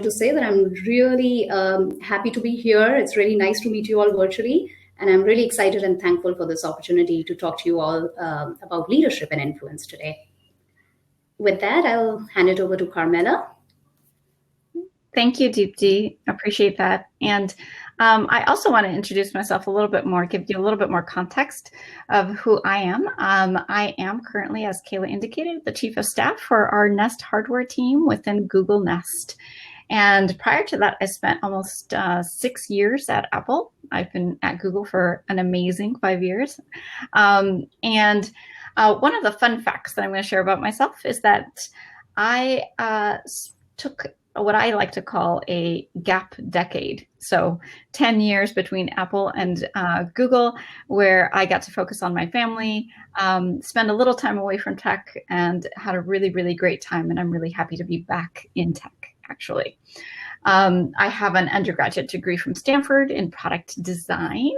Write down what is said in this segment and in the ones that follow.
to say that I'm really happy to be here. It's really nice to meet you all virtually. And I'm really excited and thankful for this opportunity to talk to you all about leadership and influence today. With that, I'll hand it over to Carmela. Thank you, Deepti. Appreciate that. And I also want to introduce myself a little bit more, give you a little bit more context of who I am. I am currently, as Kayla indicated, the Chief of Staff for our Nest hardware team within Google Nest. And prior to that, I spent almost 6 years at Apple. I've been at Google for an amazing 5 years. One of the fun facts that I'm going to share about myself is that I took what I like to call a gap decade. So 10 years between Apple and Google, where I got to focus on my family, spend a little time away from tech, and had a really, really great time. And I'm really happy to be back in tech, actually. I have an undergraduate degree from Stanford in product design.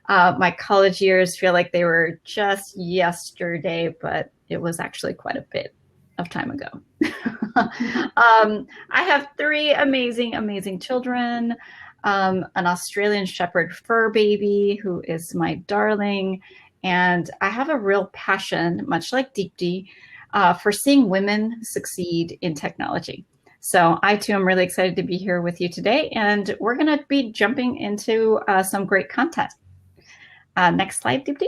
My college years feel like they were just yesterday, but it was actually quite a bit of time ago. I have 3 amazing, amazing children, an Australian Shepherd fur baby who is my darling, and I have a real passion, much like Deepti, for seeing women succeed in technology. So I too am really excited to be here with you today, and we're going to be jumping into some great content. Next slide, Deepti.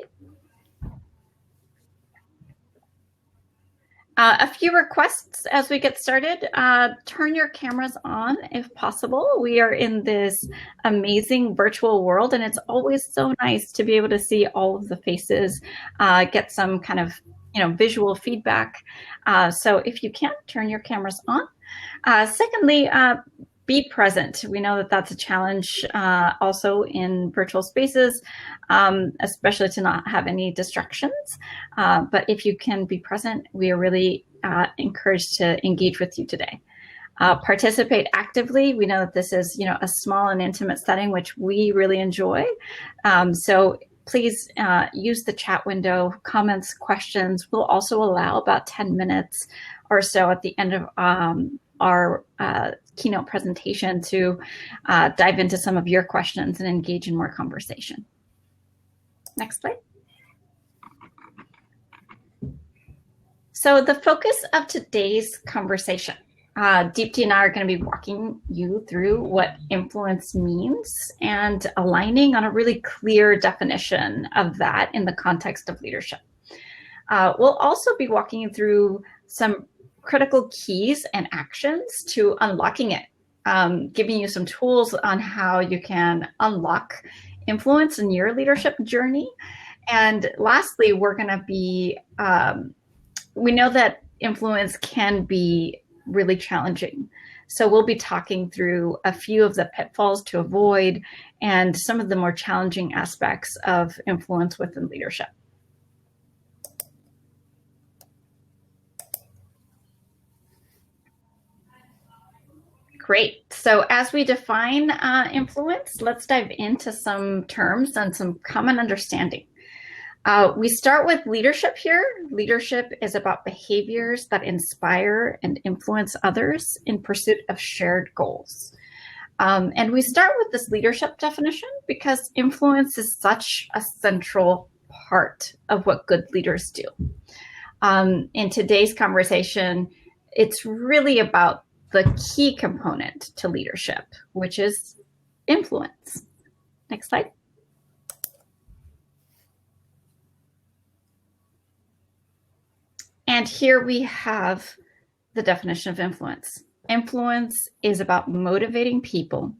A few requests as we get started. Turn your cameras on if possible. We are in this amazing virtual world, and it's always so nice to be able to see all of the faces, get some kind of visual feedback. So if you can, turn your cameras on. Secondly, be present. We know that that's a challenge also in virtual spaces, especially to not have any distractions. But if you can be present, we are really encouraged to engage with you today. Participate actively. We know that this is a small and intimate setting, which we really enjoy. So please use the chat window, comments, questions. We'll also allow about 10 minutes or so at the end of our keynote presentation to dive into some of your questions and engage in more conversation. Next slide. So the focus of today's conversation, Deepti and I are going to be walking you through what influence means and aligning on a really clear definition of that in the context of leadership. We'll also be walking you through some critical keys and actions to unlocking it, giving you some tools on how you can unlock influence in your leadership journey. And lastly, we're going to be, we know that influence can be really challenging. So we'll be talking through a few of the pitfalls to avoid and some of the more challenging aspects of influence within leadership. Great. So as we define influence, let's dive into some terms and some common understanding. We start with leadership here. Leadership is about behaviors that inspire and influence others in pursuit of shared goals. And we start with this leadership definition because influence is such a central part of what good leaders do. In today's conversation, it's really about the key component to leadership, which is influence. Next slide. And here we have the definition of influence. Influence is about motivating people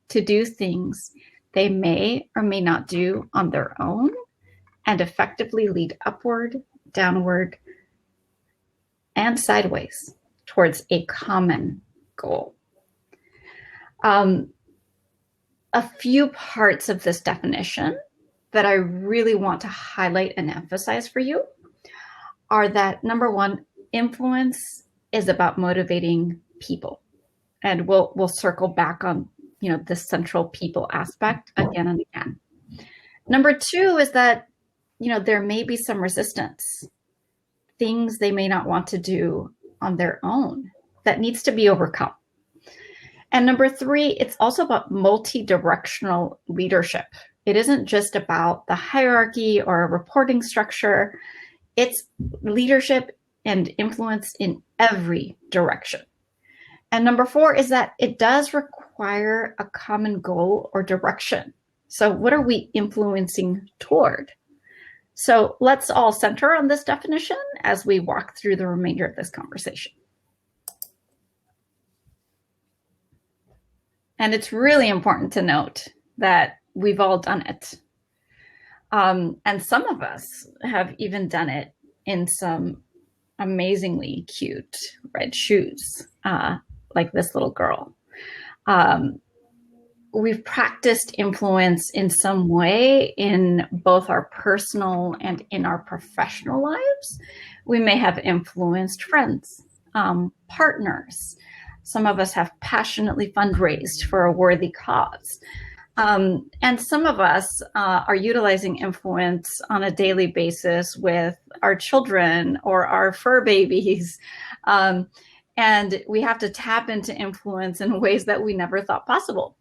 to do things they may or may not do on their own and effectively lead upward, downward, and sideways towards a common goal. A few parts of this definition that I really want to highlight and emphasize for you are that, number one, influence is about motivating people. And we'll circle back on the central people aspect again and again. Number two is that there may be some resistance, things they may not want to do on their own that needs to be overcome. And number 3, it's also about multi-directional leadership. It isn't just about the hierarchy or a reporting structure. It's leadership and influence in every direction. And number 4 is that it does require a common goal or direction. So what are we influencing toward? So let's all center on this definition as we walk through the remainder of this conversation. And it's really important to note that we've all done it. And some of us have even done it in some amazingly cute red shoes, like this little girl. We've practiced influence in some way in both our personal and in our professional lives. We may have influenced friends, partners. Some of us have passionately fundraised for a worthy cause. And some of us are utilizing influence on a daily basis with our children or our fur babies. And we have to tap into influence in ways that we never thought possible.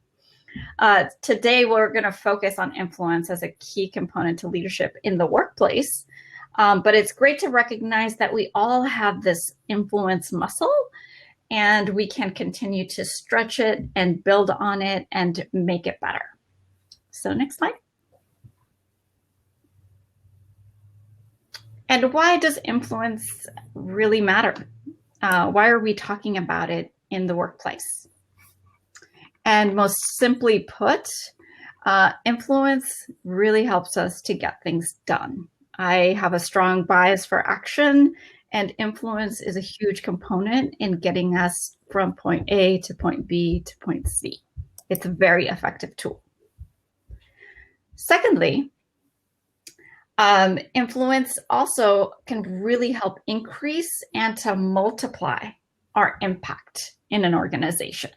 Today, we're going to focus on influence as a key component to leadership in the workplace. But it's great to recognize that we all have this influence muscle, and we can continue to stretch it and build on it and make it better. So next slide. And why does influence really matter? Why are we talking about it in the workplace? And most simply put, influence really helps us to get things done. I have a strong bias for action, and influence is a huge component in getting us from point A to point B to point C. It's a very effective tool. Secondly, influence also can really help increase and to multiply our impact in an organization.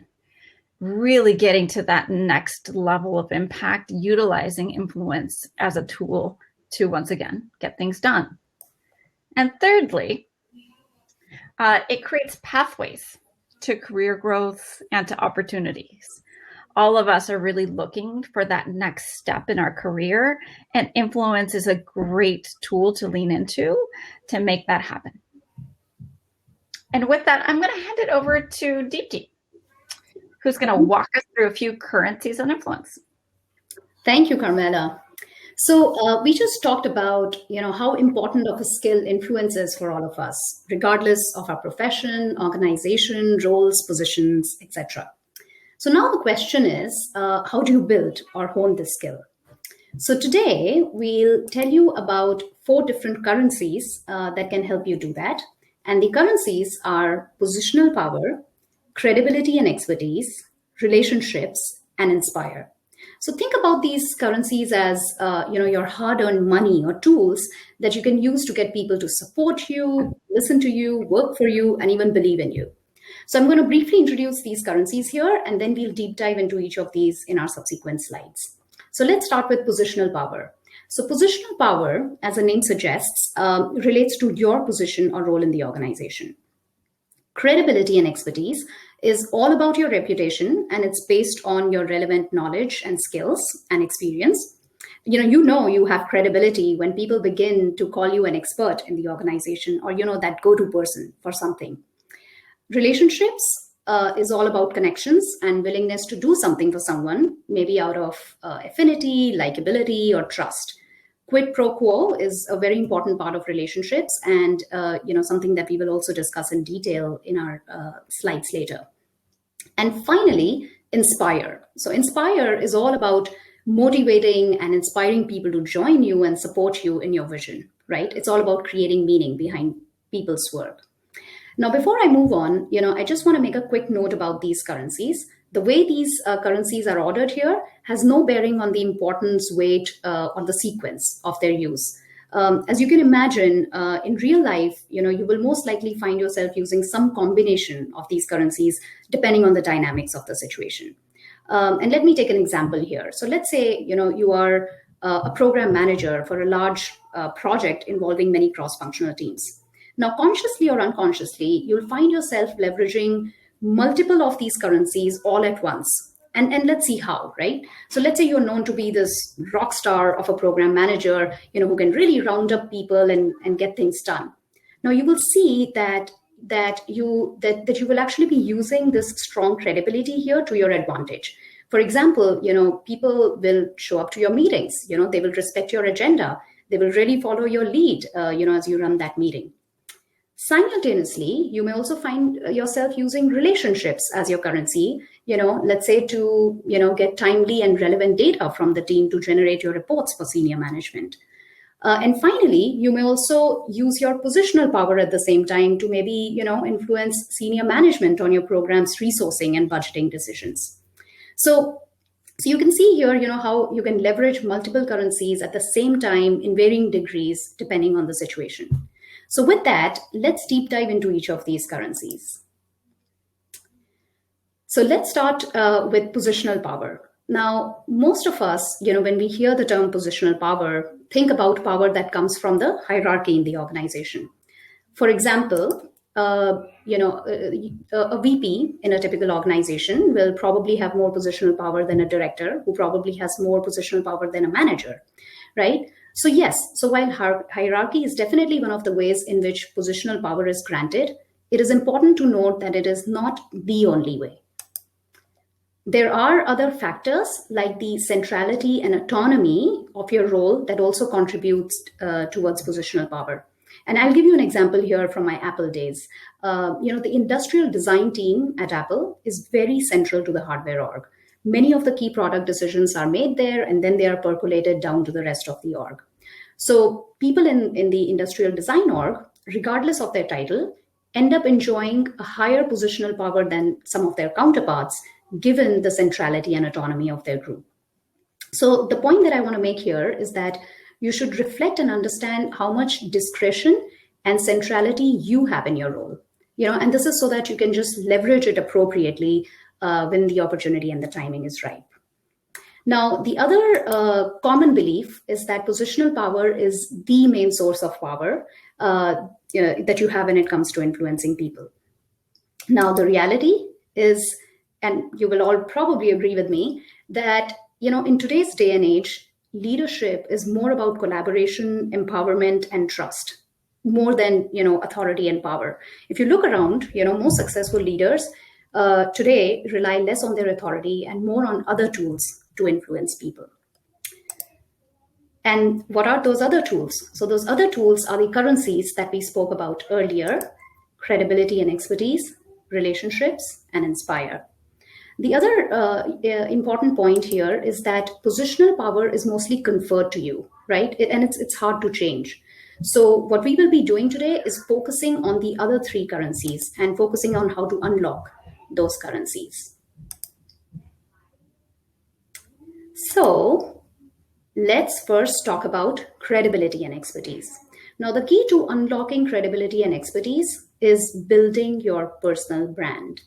Really getting to that next level of impact, utilizing influence as a tool to, once again, get things done. And thirdly, it creates pathways to career growth and to opportunities. All of us are really looking for that next step in our career, and influence is a great tool to lean into to make that happen. And with that, I'm going to hand it over to Deepti, who's going to walk us through a few currencies on influence. Thank you, Carmela. So we just talked about, how important of a skill influence is for all of us, regardless of our profession, organization, roles, positions, etc. So now the question is, how do you build or hone this skill? So today we'll tell you about 4 different currencies that can help you do that. And the currencies are positional power, credibility and expertise, relationships, and inspire. So think about these currencies as your hard-earned money or tools that you can use to get people to support you, listen to you, work for you, and even believe in you. So I'm going to briefly introduce these currencies here, and then we'll deep dive into each of these in our subsequent slides. So let's start with positional power. So positional power, as the name suggests, relates to your position or role in the organization. Credibility and expertise is all about your reputation, and it's based on your relevant knowledge and skills and experience. You have credibility when people begin to call you an expert in the organization, or that go-to person for something. Relationships is all about connections and willingness to do something for someone, maybe out of affinity, likability, or trust. Quid pro quo is a very important part of relationships, and something that we will also discuss in detail in our slides later. And finally, inspire. So inspire is all about motivating and inspiring people to join you and support you in your vision, right? It's all about creating meaning behind people's work. Now, before I move on, I just want to make a quick note about these currencies. The way these currencies are ordered here has no bearing on the importance, weight, or the sequence of their use. As you can imagine, in real life, you will most likely find yourself using some combination of these currencies, depending on the dynamics of the situation. And let me take an example here. So let's say, you are a program manager for a large project involving many cross-functional teams. Now, consciously or unconsciously, you'll find yourself leveraging multiple of these currencies all at once. And let's see how, right? So let's say you're known to be this rock star of a program manager, who can really round up people and get things done. Now you will see that you will actually be using this strong credibility here to your advantage. For example, people will show up to your meetings, they will respect your agenda, they will really follow your lead, as you run that meeting. Simultaneously, you may also find yourself using relationships as your currency, let's say to, get timely and relevant data from the team to generate your reports for senior management. And finally, you may also use your positional power at the same time to maybe, influence senior management on your program's resourcing and budgeting decisions. So you can see here, how you can leverage multiple currencies at the same time in varying degrees, depending on the situation. So with that, let's deep dive into each of these currencies. So let's start with positional power. Now, most of us, when we hear the term positional power, think about power that comes from the hierarchy in the organization. For example, a VP in a typical organization will probably have more positional power than a director, who probably has more positional power than a manager, right? So yes, so while hierarchy is definitely one of the ways in which positional power is granted, it is important to note that it is not the only way. There are other factors like the centrality and autonomy of your role that also contributes towards positional power. And I'll give you an example here from my Apple days. The industrial design team at Apple is very central to the hardware org. Many of the key product decisions are made there, and then they are percolated down to the rest of the org. So people in the industrial design org, regardless of their title, end up enjoying a higher positional power than some of their counterparts, given the centrality and autonomy of their group. So the point that I want to make here is that you should reflect and understand how much discretion and centrality you have in your role. And this is so that you can just leverage it appropriately when the opportunity and the timing is right. Now, the other common belief is that positional power is the main source of power that you have when it comes to influencing people. Now, the reality is, and you will all probably agree with me, that in today's day and age, leadership is more about collaboration, empowerment, and trust, more than authority and power. If you look around, most successful leaders today rely less on their authority and more on other tools to influence people. And what are those other tools? So those other tools are the currencies that we spoke about earlier: credibility and expertise, relationships, and inspire. The other important point here is that positional power is mostly conferred to you, right? And it's hard to change. So what we will be doing today is focusing on the other three currencies and focusing on how to unlock those currencies. So let's first talk about credibility and expertise. Now, the key to unlocking credibility and expertise is building your personal brand.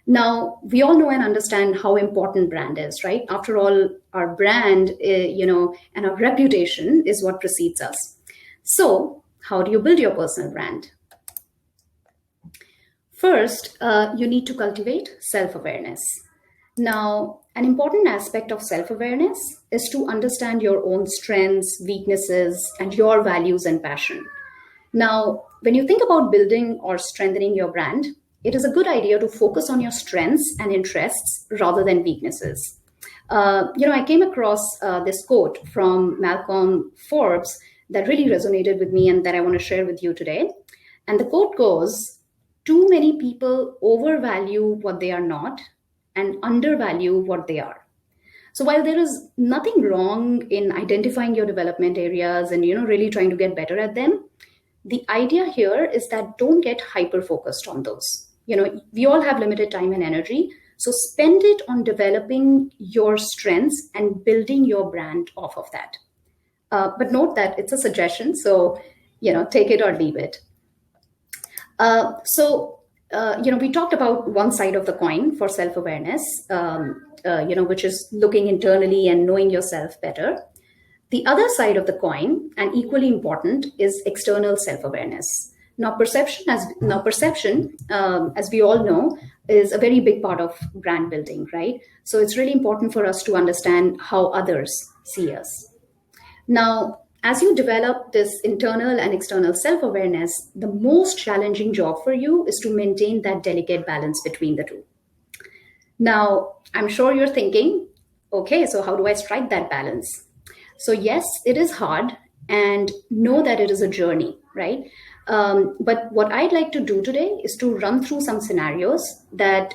Now, we all know and understand how important brand is, right? After all, our brand, and our reputation is what precedes us. So how do you build your personal brand? First, you need to cultivate self-awareness. Now, an important aspect of self-awareness is to understand your own strengths, weaknesses, and your values and passion. Now, when you think about building or strengthening your brand, it is a good idea to focus on your strengths and interests rather than weaknesses. I came across this quote from Malcolm Forbes that really resonated with me and that I want to share with you today. And the quote goes, "Too many people overvalue what they are not and undervalue what they are." So while there is nothing wrong in identifying your development areas and, really trying to get better at them, the idea here is that don't get hyper-focused on those. We all have limited time and energy, so spend it on developing your strengths and building your brand off of that. But note that it's a suggestion, so, take it or leave it. We talked about one side of the coin for self-awareness, which is looking internally and knowing yourself better. The other side of the coin, and equally important, is external self-awareness. Now, perception, as we all know, is a very big part of brand building, right? So it's really important for us to understand how others see us. Now, as you develop this internal and external self awareness, the most challenging job for you is to maintain that delicate balance between the two. Now, I'm sure you're thinking, okay, so how do I strike that balance? So, yes, it is hard, and know that it is a journey, right? But what I'd like to do today is to run through some scenarios that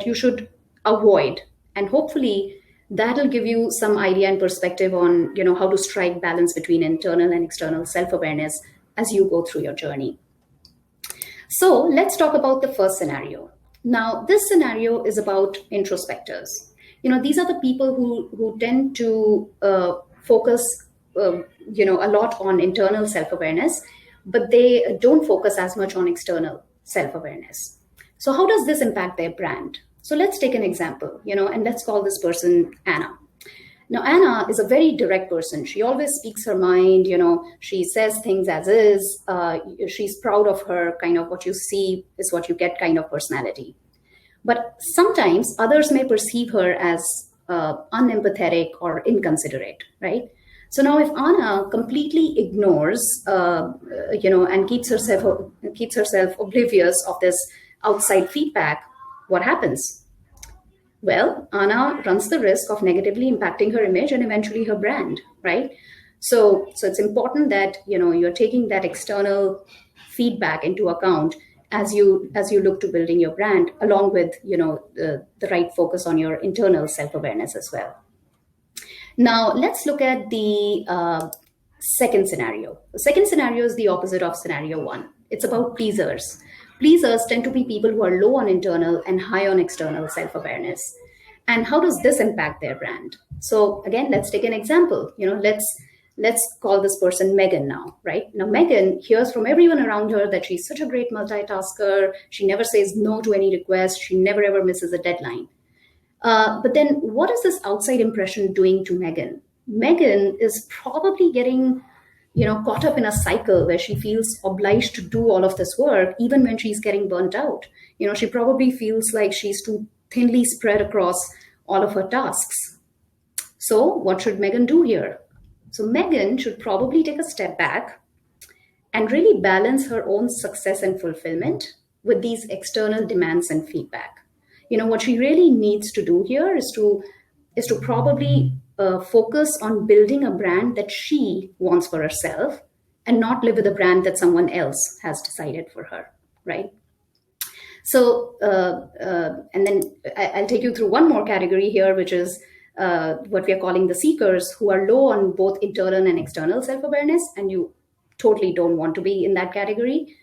you should avoid, and hopefully that'll give you some idea and perspective on how to strike balance between internal and external self-awareness as you go through your journey. So let's talk about the first scenario. Now, this scenario is about introspectors. These are the people who tend to focus, a lot on internal self-awareness, but they don't focus as much on external self-awareness. So how does this impact their brand? So let's take an example, and let's call this person Anna. Now, Anna is a very direct person. She always speaks her mind, she says things as is. She's proud of her kind of what you see is what you get kind of personality. But sometimes others may perceive her as unempathetic or inconsiderate, right? So now if Anna completely ignores, and keeps herself oblivious of this outside feedback, what happens? Well, Anna runs the risk of negatively impacting her image and eventually her brand, right? So it's important that you're taking that external feedback into account as you look to building your brand, along with the right focus on your internal self-awareness as well. Now let's look at the second scenario. The second scenario is the opposite of scenario one. It's about pleasers. Pleasers tend to be people who are low on internal and high on external self-awareness. And how does this impact their brand? So again, let's take an example. Let's call this person Megan now, right? Now, Megan hears from everyone around her that she's such a great multitasker. She never says no to any request. She never ever misses a deadline. But then what is this outside impression doing to Megan? Megan is probably getting caught up in a cycle where she feels obliged to do all of this work, even when she's getting burnt out. She probably feels like she's too thinly spread across all of her tasks. So what should Megan do here? So Megan should probably take a step back and really balance her own success and fulfillment with these external demands and feedback. What she really needs to do here is to probably focus on building a brand that she wants for herself and not live with a brand that someone else has decided for her, right? So, and then I'll take you through one more category here, which is what we are calling the seekers, who are low on both internal and external self-awareness, and you totally don't want to be in that category.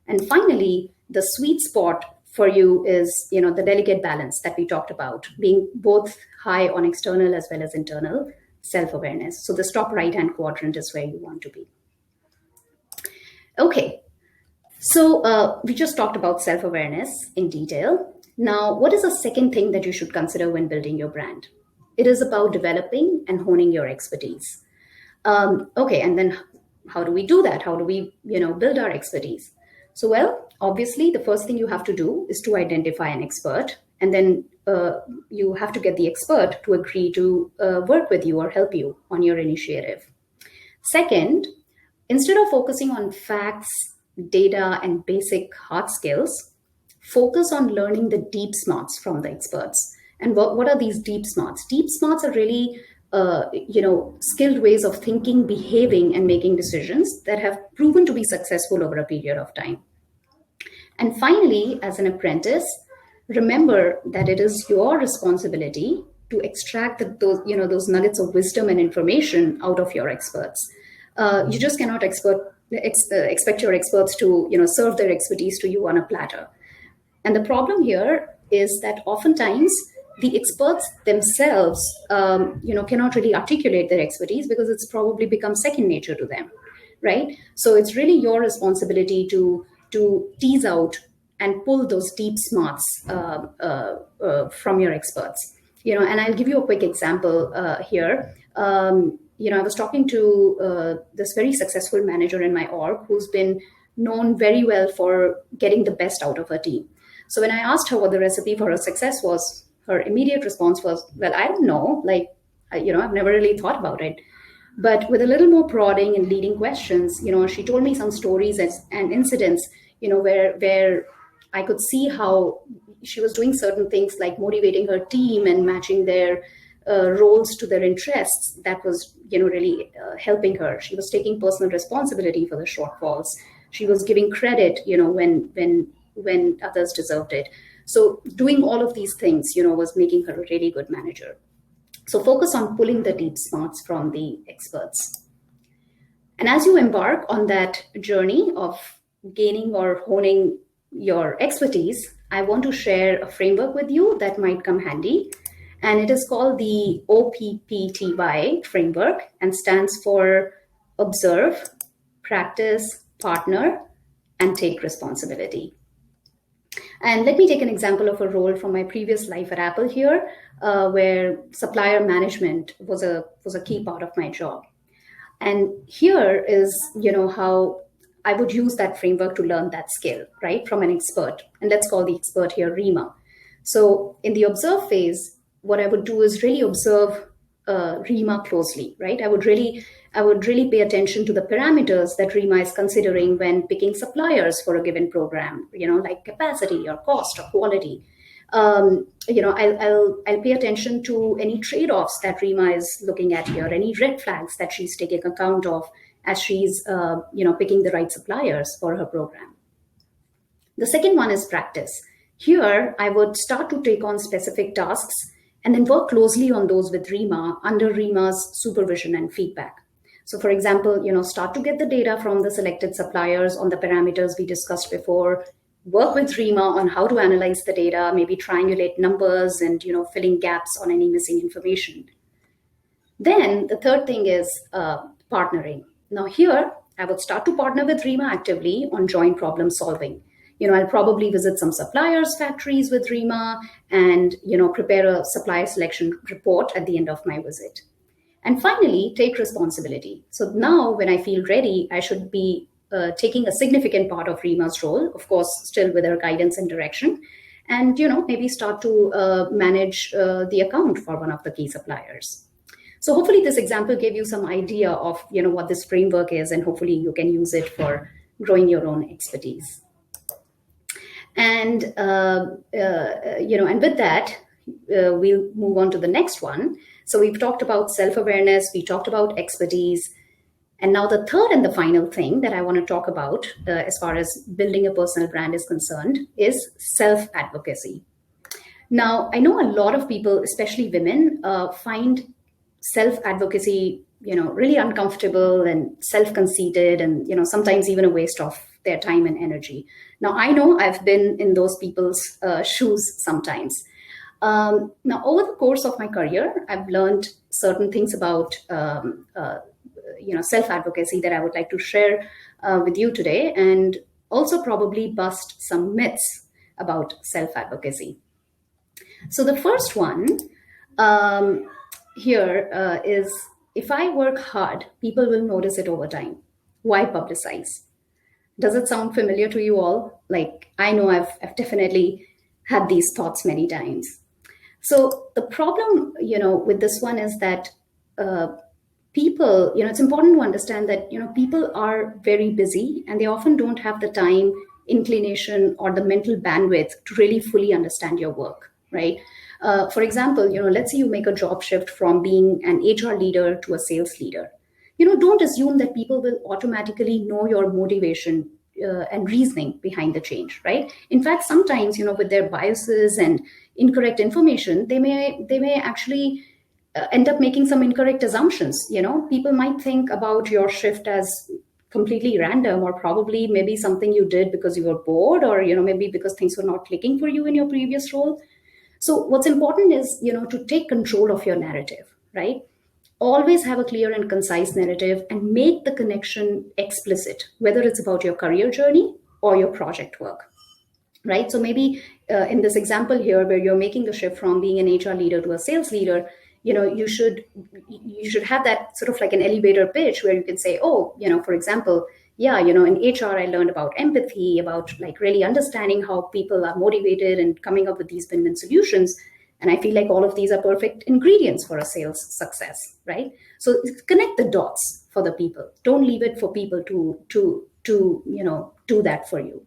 And finally, the sweet spot for you is, the delicate balance that we talked about, being both high on external as well as internal self-awareness. So the top right-hand quadrant is where you want to be. Okay, so we just talked about self-awareness in detail. Now, what is the second thing that you should consider when building your brand? It is about developing and honing your expertise. Okay, and then how do we do that? How do we, build our expertise? So, well, obviously, the first thing you have to do is to identify an expert, and then you have to get the expert to agree to work with you or help you on your initiative. Second, instead of focusing on facts, data, and basic hard skills, focus on learning the deep smarts from the experts. And what are these deep smarts? Deep smarts are really skilled ways of thinking, behaving, and making decisions that have proven to be successful over a period of time. And finally, as an apprentice, remember that it is your responsibility to extract those nuggets of wisdom and information out of your experts. You just cannot expect your experts to serve their expertise to you on a platter. And the problem here is that oftentimes the experts themselves, cannot really articulate their expertise because it's probably become second nature to them, right? So it's really your responsibility to tease out and pull those deep smarts from your experts. And I'll give you a quick example here. I was talking to this very successful manager in my org who's been known very well for getting the best out of her team. So when I asked her what the recipe for her success was, her immediate response was, well, I don't know. I've never really thought about it. But with a little more prodding and leading questions, she told me some stories and incidents, where I could see how she was doing certain things like motivating her team and matching their roles to their interests. That was, really helping her. She was taking personal responsibility for the shortfalls. She was giving credit, when others deserved it. So doing all of these things, was making her a really good manager. So focus on pulling the deep smarts from the experts. And as you embark on that journey of gaining or honing your expertise, I want to share a framework with you that might come handy. And it is called the OPPTY framework and stands for observe, practice, partner, and take responsibility. And let me take an example of a role from my previous life at Apple here, where supplier management was a key part of my job. And here is, how I would use that framework to learn that skill, right, from an expert. And let's call the expert here Rima. So in the observe phase, what I would do is really observe Rima closely, right? I would really pay attention to the parameters that Rima is considering when picking suppliers for a given program, like capacity or cost or quality. I'll pay attention to any trade-offs that Rima is looking at here, any red flags that she's taking account of as she's, picking the right suppliers for her program. The second one is practice. Here, I would start to take on specific tasks and then work closely on those with Rima under Rima's supervision and feedback. So for example, start to get the data from the selected suppliers on the parameters we discussed before, work with Rima on how to analyze the data, maybe triangulate numbers and, filling gaps on any missing information. Then the third thing is partnering. Now here, I would start to partner with Rima actively on joint problem solving. I'll probably visit some suppliers' factories with Rima and, prepare a supplier selection report at the end of my visit. And finally, take responsibility. So now when I feel ready, I should be taking a significant part of Rima's role, of course, still with her guidance and direction, and, maybe start to manage the account for one of the key suppliers. So hopefully this example gave you some idea of, what this framework is, and hopefully you can use it for growing your own expertise. And, and with that, we'll move on to the next one. So we've talked about self-awareness, we talked about expertise. And now the third and the final thing that I want to talk about as far as building a personal brand is concerned is self-advocacy. Now, I know a lot of people, especially women, find self-advocacy, really uncomfortable and self-conceited and, sometimes even a waste of their time and energy. Now, I know I've been in those people's shoes sometimes. Now, over the course of my career, I've learned certain things about, self-advocacy that I would like to share with you today, and also probably bust some myths about self-advocacy. So the first one here is, if I work hard, people will notice it over time. Why publicize? Does it sound familiar to you all? Like, I know I've definitely had these thoughts many times. So the problem, with this one is that people, it's important to understand that, people are very busy and they often don't have the time, inclination, or the mental bandwidth to really fully understand your work, right? For example, let's say you make a job shift from being an HR leader to a sales leader. Don't assume that people will automatically know your motivation and reasoning behind the change, right? In fact, sometimes, with their biases and incorrect information, they may actually end up making some incorrect assumptions. People might think about your shift as completely random, or probably maybe something you did because you were bored, or, maybe because things were not clicking for you in your previous role. So what's important is, to take control of your narrative, right? Always have a clear and concise narrative and make the connection explicit, whether it's about your career journey or your project work, right? So maybe in this example here, where you're making the shift from being an HR leader to a sales leader, you should have that sort of like an elevator pitch where you can say, oh, for example, yeah, in HR, I learned about empathy, about like really understanding how people are motivated and coming up with these win-win solutions. And I feel like all of these are perfect ingredients for a sales success, right? So connect the dots for the people. Don't leave it for people to do that for you.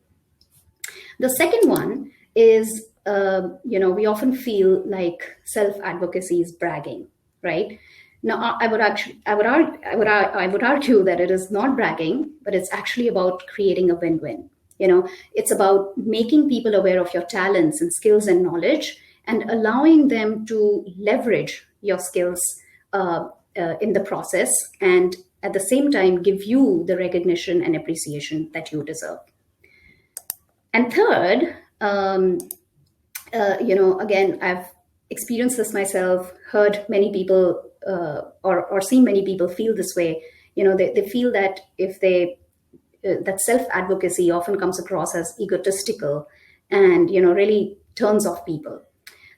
The second one is, we often feel like self advocacy is bragging, right? Now, I would argue that it is not bragging, but it's actually about creating a win-win. It's about making people aware of your talents and skills and knowledge, and allowing them to leverage your skills in the process, and at the same time give you the recognition and appreciation that you deserve. And third, again, I've experienced this myself, heard many people or seen many people feel this way. They feel that if they that self advocacy often comes across as egotistical, and really turns off people.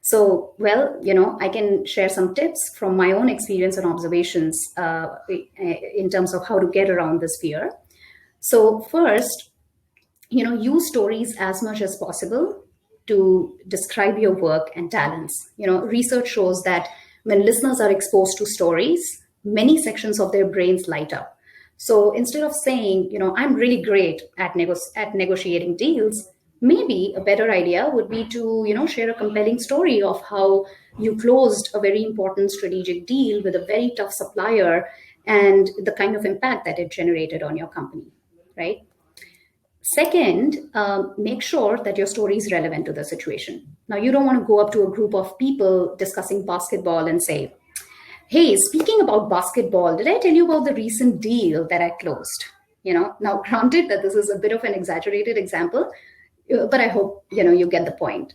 So, well, I can share some tips from my own experience and observations in terms of how to get around this fear. So first, use stories as much as possible to describe your work and talents. Research shows that when listeners are exposed to stories, many sections of their brains light up. So instead of saying, I'm really great at negotiating deals, maybe a better idea would be to, share a compelling story of how you closed a very important strategic deal with a very tough supplier, and the kind of impact that it generated on your company, right? Second, make sure that your story is relevant to the situation. Now, you don't want to go up to a group of people discussing basketball and say, hey, speaking about basketball, did I tell you about the recent deal that I closed? Now, granted that this is a bit of an exaggerated example, but I hope, you get the point.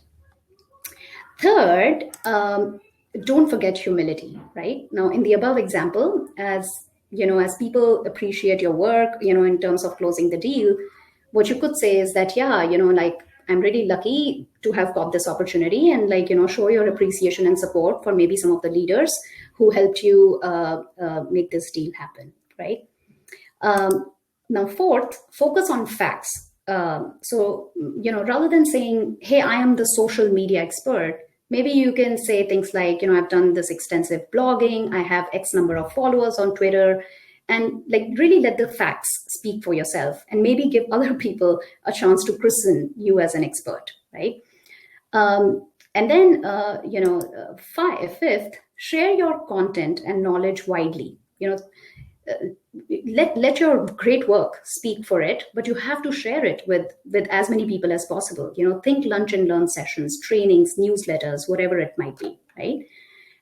Third, don't forget humility, right? Now, in the above example, as people appreciate your work, in terms of closing the deal, what you could say is that, yeah, I'm really lucky to have got this opportunity, and show your appreciation and support for maybe some of the leaders who helped you make this deal happen, right? Now, fourth, focus on facts. So, rather than saying, hey, I am the social media expert, maybe you can say things like, I've done this extensive blogging, I have X number of followers on Twitter, and really let the facts speak for yourself, and maybe give other people a chance to christen you as an expert, right? And then, fifth, share your content and knowledge widely. Let your great work speak for it, but you have to share it with as many people as possible. Think lunch and learn sessions, trainings, newsletters, whatever it might be, right?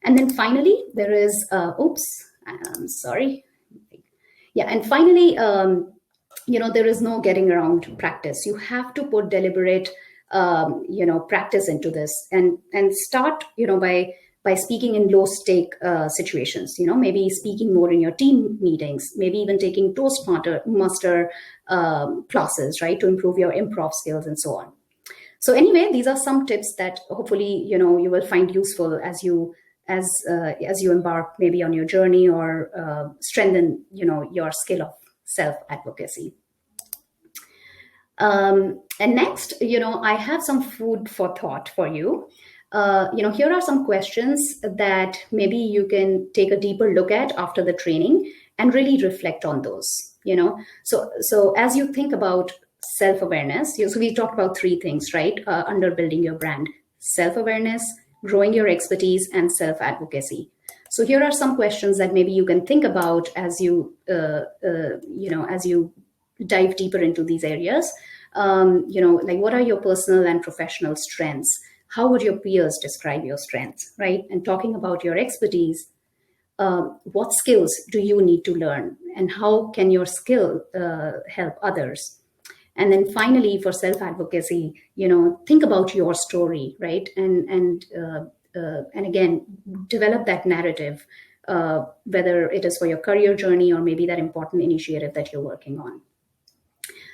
And then finally, there is, I'm sorry. Yeah, and finally, there is no getting around practice. You have to put deliberate, practice into this, and start, by speaking in low stake situations. Maybe speaking more in your team meetings, maybe even taking Toastmaster classes, right, to improve your improv skills and so on. So anyway, these are some tips that hopefully you will find useful as you embark maybe on your journey, or strengthen your skill of self advocacy. And next, I have some food for thought for you. Here are some questions that maybe you can take a deeper look at after the training and really reflect on those. So as you think about self-awareness, so we talked about three things, right? Under building your brand: self-awareness, growing your expertise, and self-advocacy. So here are some questions that maybe you can think about as you dive deeper into these areas. What are your personal and professional strengths? How would your peers describe your strengths, right? And talking about your expertise, what skills do you need to learn, and how can your skill help others? And then finally, for self-advocacy, think about your story, right? And again, develop that narrative, whether it is for your career journey or maybe that important initiative that you're working on.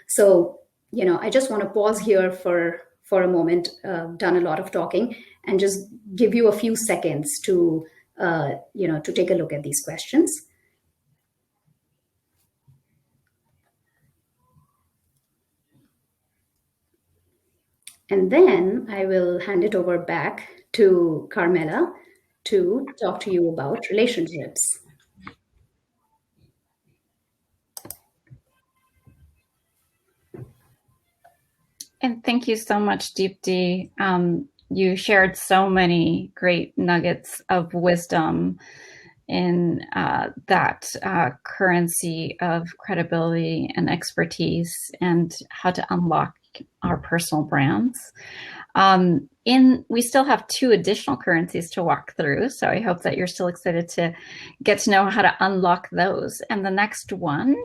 So, I just want to pause here for a moment. Done a lot of talking, and just give you a few seconds to take a look at these questions. And then I will hand it over back to Carmela to talk to you about relationships. And thank you so much, Deepti. You shared so many great nuggets of wisdom in that currency of credibility and expertise and how to unlock our personal brands. We still have 2 additional currencies to walk through, so I hope that you're still excited to get to know how to unlock those. And the next one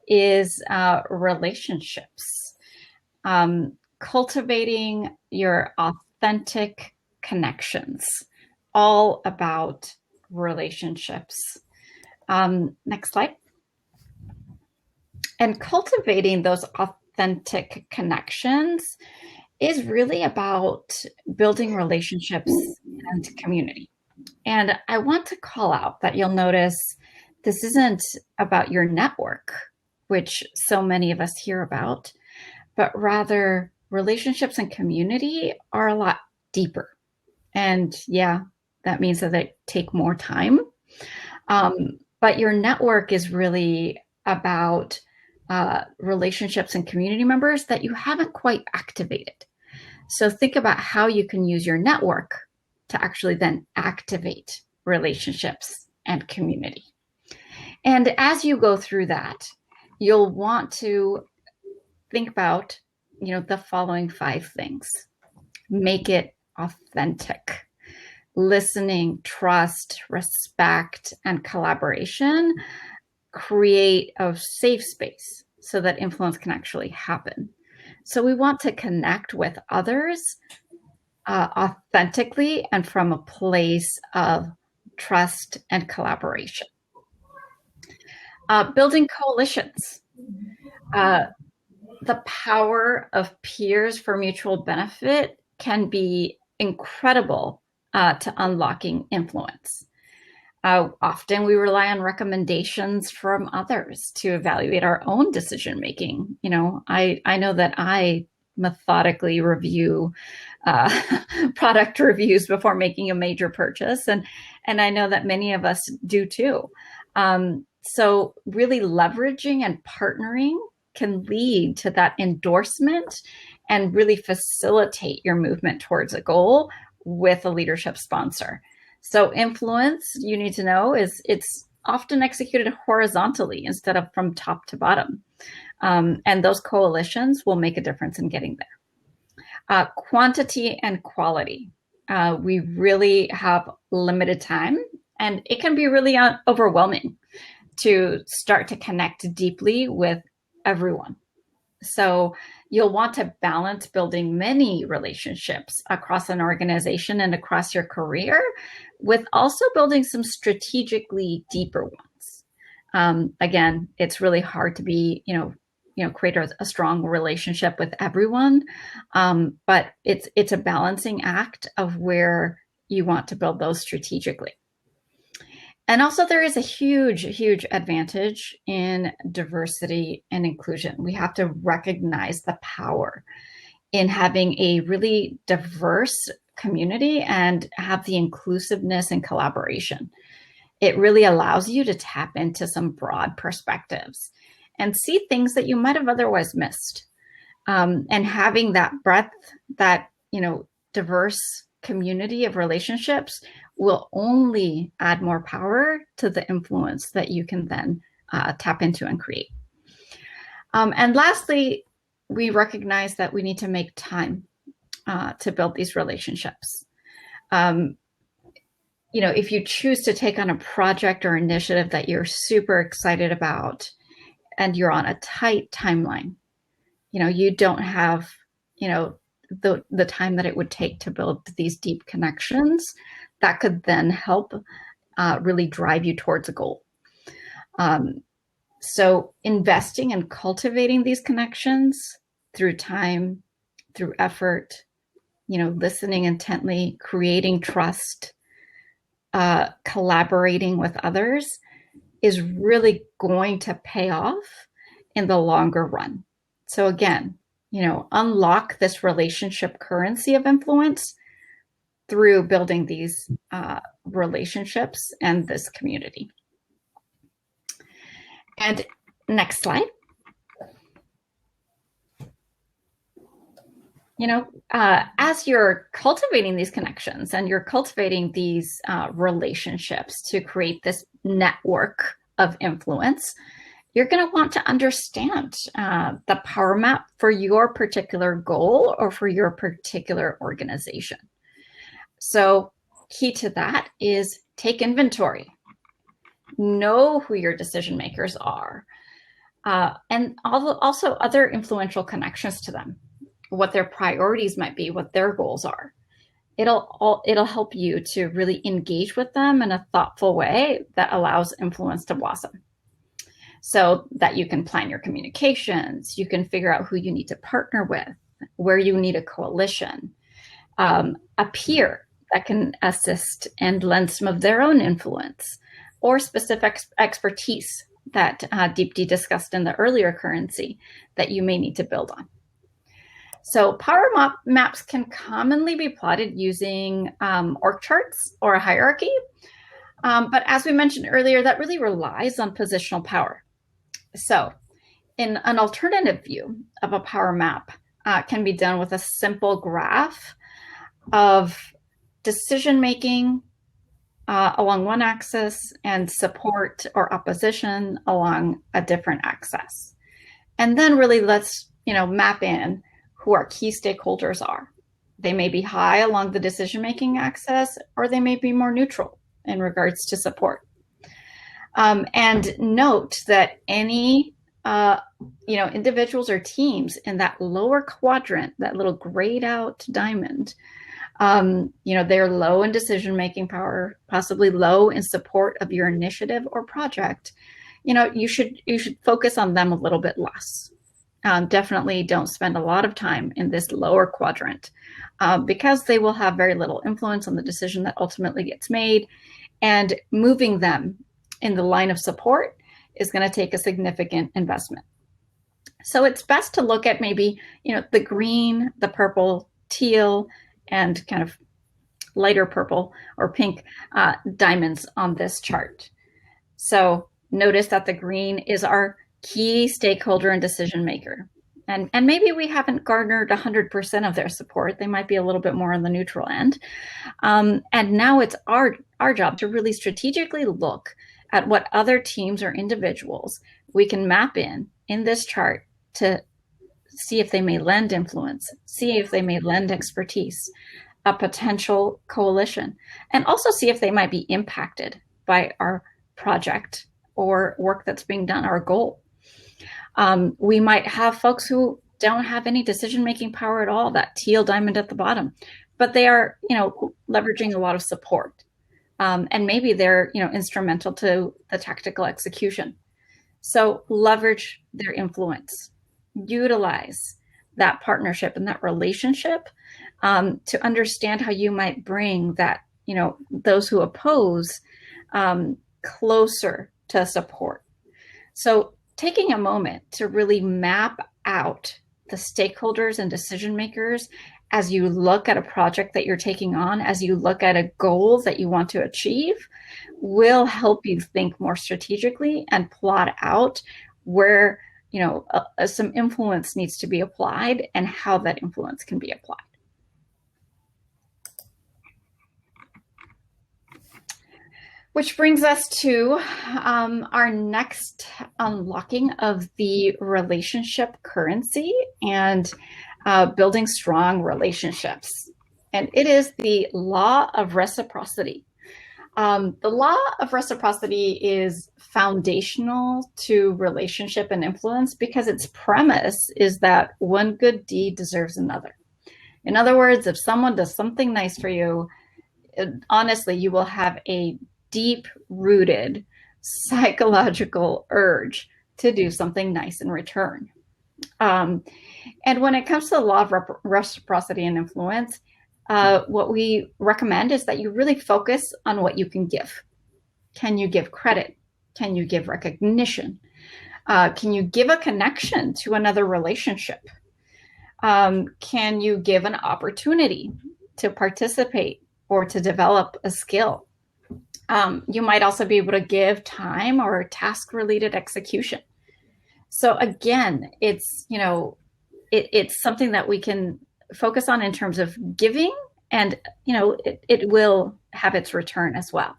is relationships. Cultivating your authentic connections, all about relationships. Next slide. And cultivating those authentic connections is really about building relationships and community. And I want to call out that you'll notice this isn't about your network, which so many of us hear about, but rather relationships and community are a lot deeper. And yeah, that means that they take more time. But your network is really about relationships and community members that you haven't quite activated. So think about how you can use your network to actually then activate relationships and community. And as you go through that, you'll want to think about, the following 5 things. Make it authentic. Listening, trust, respect, and collaboration create a safe space so that influence can actually happen. So we want to connect with others authentically and from a place of trust and collaboration. Building coalitions. The power of peers for mutual benefit can be incredible to unlocking influence. Often we rely on recommendations from others to evaluate our own decision making. I know that I methodically review product reviews before making a major purchase, and I know that many of us do too. So really leveraging and partnering can lead to that endorsement and really facilitate your movement towards a goal with a leadership sponsor. So influence, you need to know, is it's often executed horizontally instead of from top to bottom. And those coalitions will make a difference in getting there. Quantity and quality. We really have limited time, and it can be really overwhelming to start to connect deeply with everyone. So you'll want to balance building many relationships across an organization and across your career with also building some strategically deeper ones. Again, it's really hard to be, create a strong relationship with everyone. But it's a balancing act of where you want to build those strategically. And also there is a huge, huge advantage in diversity and inclusion. We have to recognize the power in having a really diverse community and have the inclusiveness and collaboration. It really allows you to tap into some broad perspectives and see things that you might have otherwise missed. And having that breadth, that, diverse community of relationships will only add more power to the influence that you can then tap into and create. And lastly, we recognize that we need to make time to build these relationships. If you choose to take on a project or initiative that you're super excited about and you're on a tight timeline, you don't have, the time that it would take to build these deep connections that could then help really drive you towards a goal. So investing and cultivating these connections through time, through effort, listening intently, creating trust, collaborating with others is really going to pay off in the longer run. So again, unlock this relationship currency of influence through building these relationships and this community. And next slide. As you're cultivating these connections and you're cultivating these relationships to create this network of influence, you're going to want to understand the power map for your particular goal or for your particular organization. So key to that is take inventory. Know who your decision makers are, and also other influential connections to them, what their priorities might be, what their goals are. It'll help you to really engage with them in a thoughtful way that allows influence to blossom, so that you can plan your communications, you can figure out who you need to partner with, where you need a coalition, a peer that can assist and lend some of their own influence, or specific expertise that Deepti discussed in the earlier currency that you may need to build on. So power maps can commonly be plotted using org charts or a hierarchy. But as we mentioned earlier, that really relies on positional power. So in an alternative view of a power map can be done with a simple graph of decision-making along one axis and support or opposition along a different axis. And then really let's, map in who our key stakeholders are. They may be high along the decision-making axis, or they may be more neutral in regards to support. And note that any, individuals or teams in that lower quadrant, that little grayed out diamond, they're low in decision-making power, possibly low in support of your initiative or project. You should focus on them a little bit less. Definitely don't spend a lot of time in this lower quadrant because they will have very little influence on the decision that ultimately gets made, and moving them in the line of support is going to take a significant investment. So it's best to look at maybe, the green, the purple, teal, and kind of lighter purple or pink diamonds on this chart. So notice that the green is our key stakeholder and decision maker. And maybe we haven't garnered 100% of their support. They might be a little bit more on the neutral end. And now it's our job to really strategically look at what other teams or individuals we can map in this chart to see if they may lend influence, see if they may lend expertise, a potential coalition, and also see if they might be impacted by our project or work that's being done, our goal. We might have folks who don't have any decision-making power at all, that teal diamond at the bottom, but they are, leveraging a lot of support. And maybe they're, instrumental to the tactical execution. So leverage their influence, utilize that partnership and that relationship to understand how you might bring that, those who oppose closer to support. So taking a moment to really map out the stakeholders and decision makers as you look at a project that you're taking on, as you look at a goal that you want to achieve, will help you think more strategically and plot out where, some influence needs to be applied and how that influence can be applied. Which brings us to our next unlocking of the relationship currency and building strong relationships. And it is the law of reciprocity. The law of reciprocity is foundational to relationship and influence because its premise is that one good deed deserves another. In other words, if someone does something nice for you, honestly, you will have a deep-rooted psychological urge to do something nice in return. And when it comes to the law of reciprocity and influence, what we recommend is that you really focus on what you can give. Can you give credit? Can you give recognition? Can you give a connection to another relationship? Can you give an opportunity to participate or to develop a skill? You might also be able to give time or task-related execution. So again, it's, it's something that we can focus on in terms of giving, and, it will have its return as well.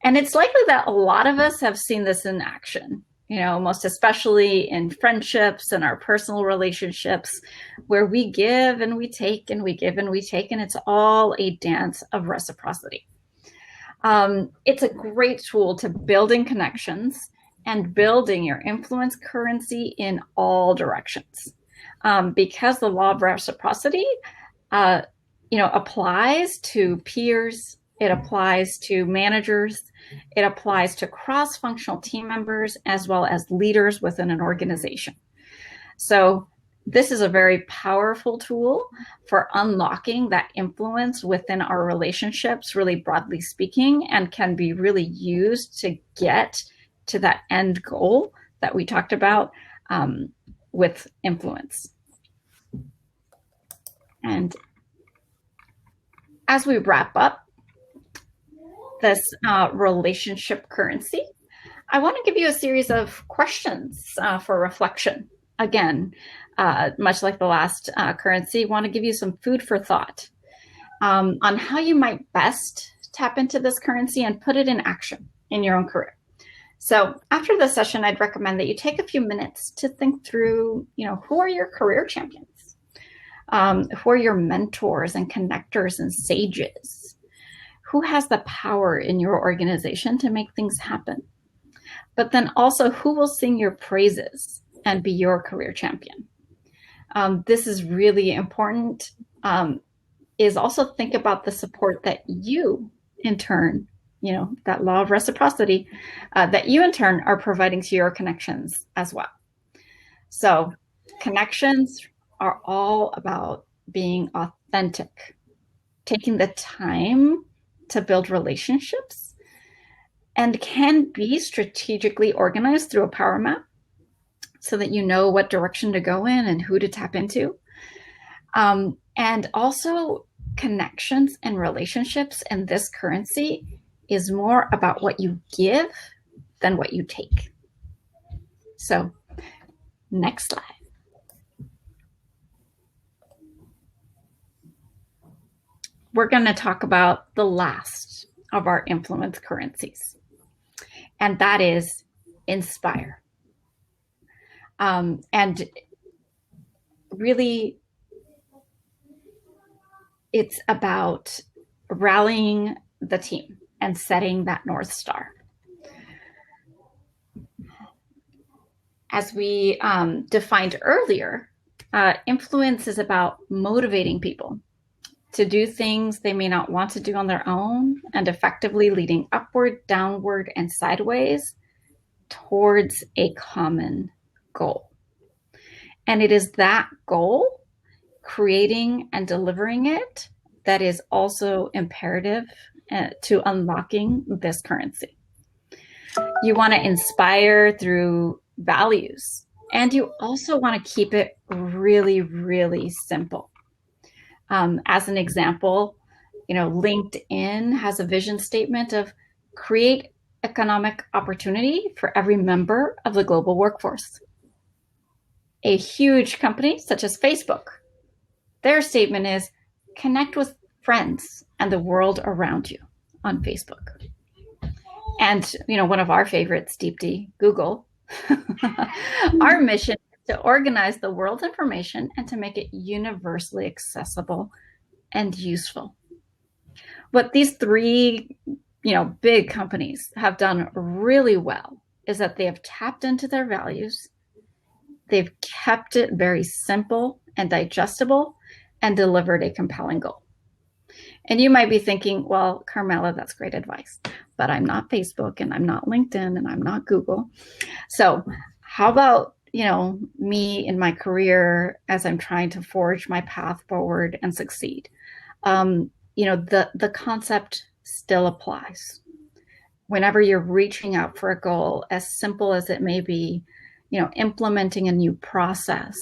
And it's likely that a lot of us have seen this in action, most especially in friendships and our personal relationships, where we give and we take and we give and we take, and it's all a dance of reciprocity. It's a great tool to building connections and building your influence currency in all directions. Because the law of reciprocity, applies to peers, it applies to managers, it applies to cross-functional team members, as well as leaders within an organization. So this is a very powerful tool for unlocking that influence within our relationships, really broadly speaking, and can be really used to get to that end goal that we talked about with influence. And as we wrap up this relationship currency, I want to give you a series of questions for reflection. Again, much like the last currency, I want to give you some food for thought on how you might best tap into this currency and put it in action in your own career. So after this session, I'd recommend that you take a few minutes to think through, who are your career champions? Who are your mentors and connectors and sages? Who has the power in your organization to make things happen? But then also, who will sing your praises and be your career champion? This is really important, is also think about the support that you, in turn, that law of reciprocity, that you, in turn, are providing to your connections as well. So connections are all about being authentic, taking the time to build relationships, and can be strategically organized through a power map so that you know what direction to go in and who to tap into. And also connections and relationships and this currency is more about what you give than what you take. So next slide. We're going to talk about the last of our influence currencies, and that is inspire. And really, it's about rallying the team and setting that North Star. As we defined earlier, influence is about motivating people to do things they may not want to do on their own, and effectively leading upward, downward, and sideways towards a common goal. And it is that goal, creating and delivering it, that is also imperative to unlocking this currency. You want to inspire through values, and you also want to keep it really, really simple. As an example, LinkedIn has a vision statement of create economic opportunity for every member of the global workforce. A huge company such as Facebook, their statement is connect with friends and the world around you on Facebook. And, one of our favorites, Deep D, Google, our mission to organize the world's information and to make it universally accessible and useful. What these three, big companies have done really well is that they have tapped into their values. They've kept it very simple and digestible and delivered a compelling goal. And you might be thinking, well, Carmela, that's great advice, but I'm not Facebook and I'm not LinkedIn and I'm not Google. So how about me in my career as I'm trying to forge my path forward and succeed? The concept still applies. Whenever you're reaching out for a goal, as simple as it may be, implementing a new process,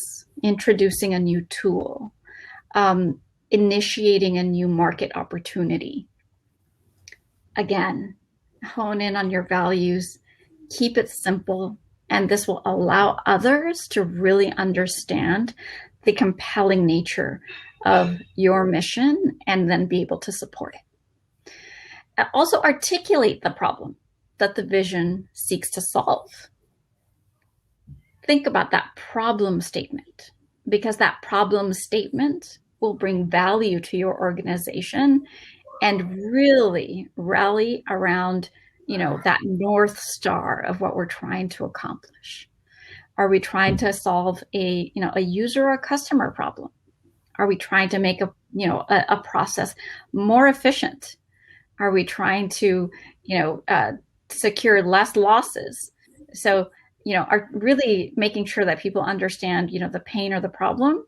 introducing a new tool, initiating a new market opportunity. Again, hone in on your values, keep it simple, and this will allow others to really understand the compelling nature of your mission and then be able to support it. Also, articulate the problem that the vision seeks to solve. Think about that problem statement, because that problem statement will bring value to your organization and really rally around, that North Star of what we're trying to accomplish. Are we trying to solve a user or customer problem? Are we trying to make a process more efficient? Are we trying to, secure less losses? So, are really making sure that people understand, the pain or the problem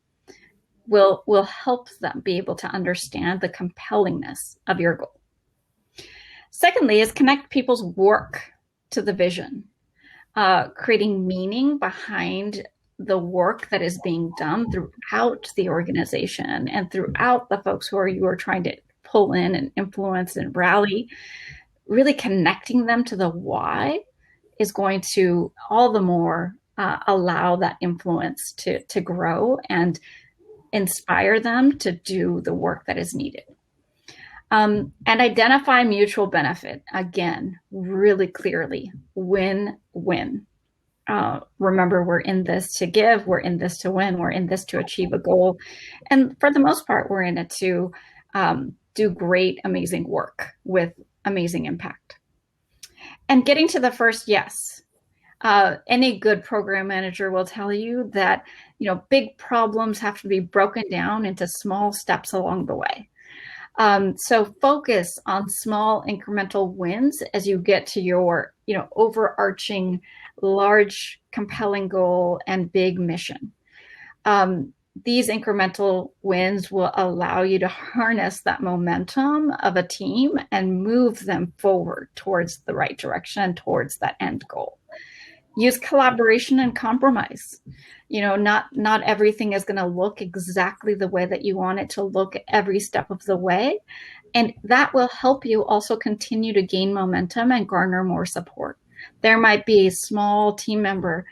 will help them be able to understand the compellingness of your goal. Secondly is connect people's work to the vision, creating meaning behind the work that is being done throughout the organization and throughout the folks who you are trying to pull in and influence and rally. Really connecting them to the why is going to all the more allow that influence to grow and inspire them to do the work that is needed. And identify mutual benefit. Again, really clearly, win-win. Remember, we're in this to give, we're in this to win, we're in this to achieve a goal. And for the most part, we're in it to do great, amazing work with amazing impact. And getting to the first yes. Any good program manager will tell you that, big problems have to be broken down into small steps along the way. So focus on small incremental wins as you get to your, overarching, large, compelling goal and big mission. These incremental wins will allow you to harness that momentum of a team and move them forward towards the right direction, towards that end goal. Use collaboration and compromise. Not everything is going to look exactly the way that you want it to look every step of the way. And that will help you also continue to gain momentum and garner more support. There might be a small team member,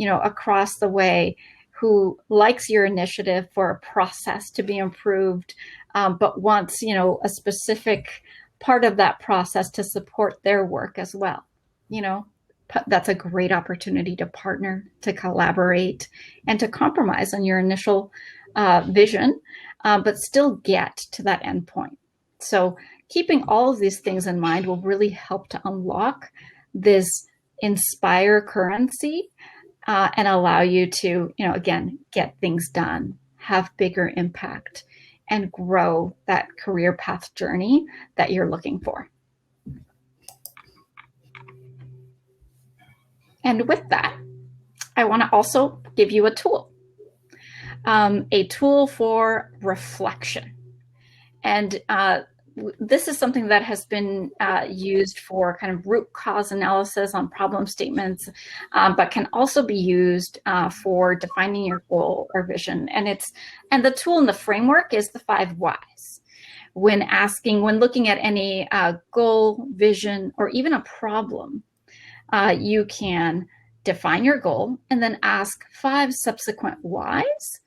across the way who likes your initiative for a process to be improved, but wants, a specific part of that process to support their work as well. That's a great opportunity to partner, to collaborate, and to compromise on your initial vision, but still get to that end point. So keeping all of these things in mind will really help to unlock this inspire currency and allow you to, again, get things done, have bigger impact, and grow that career path journey that you're looking for. And with that, I want to also give you a tool for reflection. And this is something that has been used for kind of root cause analysis on problem statements, but can also be used for defining your goal or vision. And the tool and the framework is the 5 whys. When looking at any goal, vision, or even a problem, you can define your goal and then ask 5 subsequent whys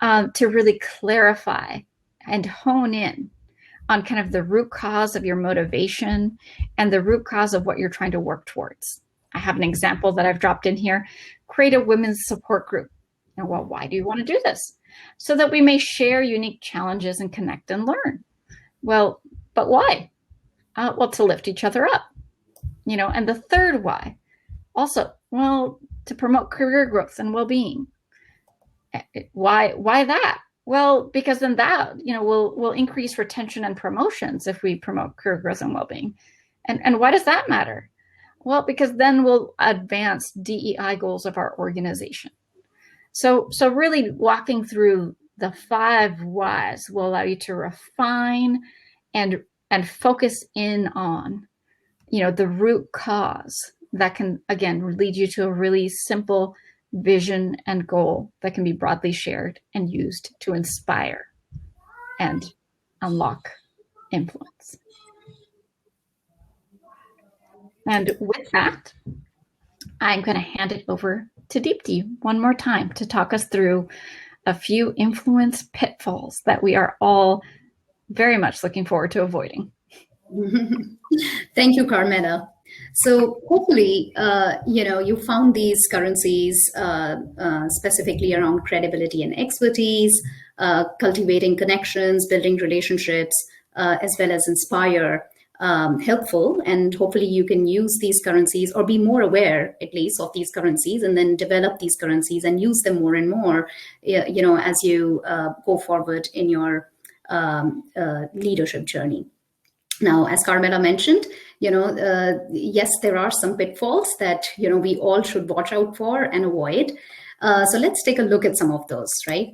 to really clarify and hone in on kind of the root cause of your motivation and the root cause of what you're trying to work towards. I have an example that I've dropped in here. Create a women's support group. Now, well, why do you want to do this? So that we may share unique challenges and connect and learn. Well, but why? Well, to lift each other up. And the 3rd why, also, well, to promote career growth and well-being. Why that? Well, because then that, will increase retention and promotions if we promote career growth and well-being. And why does that matter? Well, because then we'll advance DEI goals of our organization. So really walking through the 5 whys will allow you to refine and focus in on, the root cause that can, again, lead you to a really simple vision, and goal that can be broadly shared and used to inspire and unlock influence. And with that, I'm going to hand it over to Deepti one more time to talk us through a few influence pitfalls that we are all very much looking forward to avoiding. Thank you, Carmela. So hopefully, you found these currencies specifically around credibility and expertise, cultivating connections, building relationships, as well as inspire, helpful. And hopefully you can use these currencies or be more aware, at least, of these currencies, and then develop these currencies and use them more and more, as you go forward in your leadership journey. Now, as Carmela mentioned, yes, there are some pitfalls that, we all should watch out for and avoid. So let's take a look at some of those, right?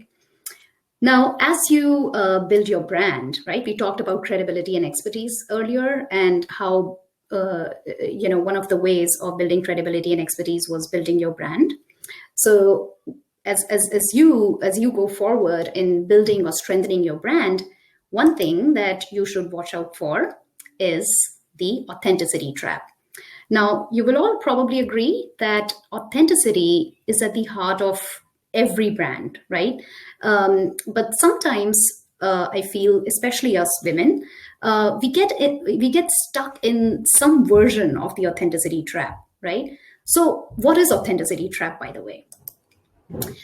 Now, as you build your brand, right, we talked about credibility and expertise earlier, and how, one of the ways of building credibility and expertise was building your brand. So as you go forward in building or strengthening your brand, one thing that you should watch out for is the authenticity trap. Now, you will all probably agree that authenticity is at the heart of every brand, right? But sometimes I feel, especially us women, we get stuck in some version of the authenticity trap, right? So what is authenticity trap, by the way?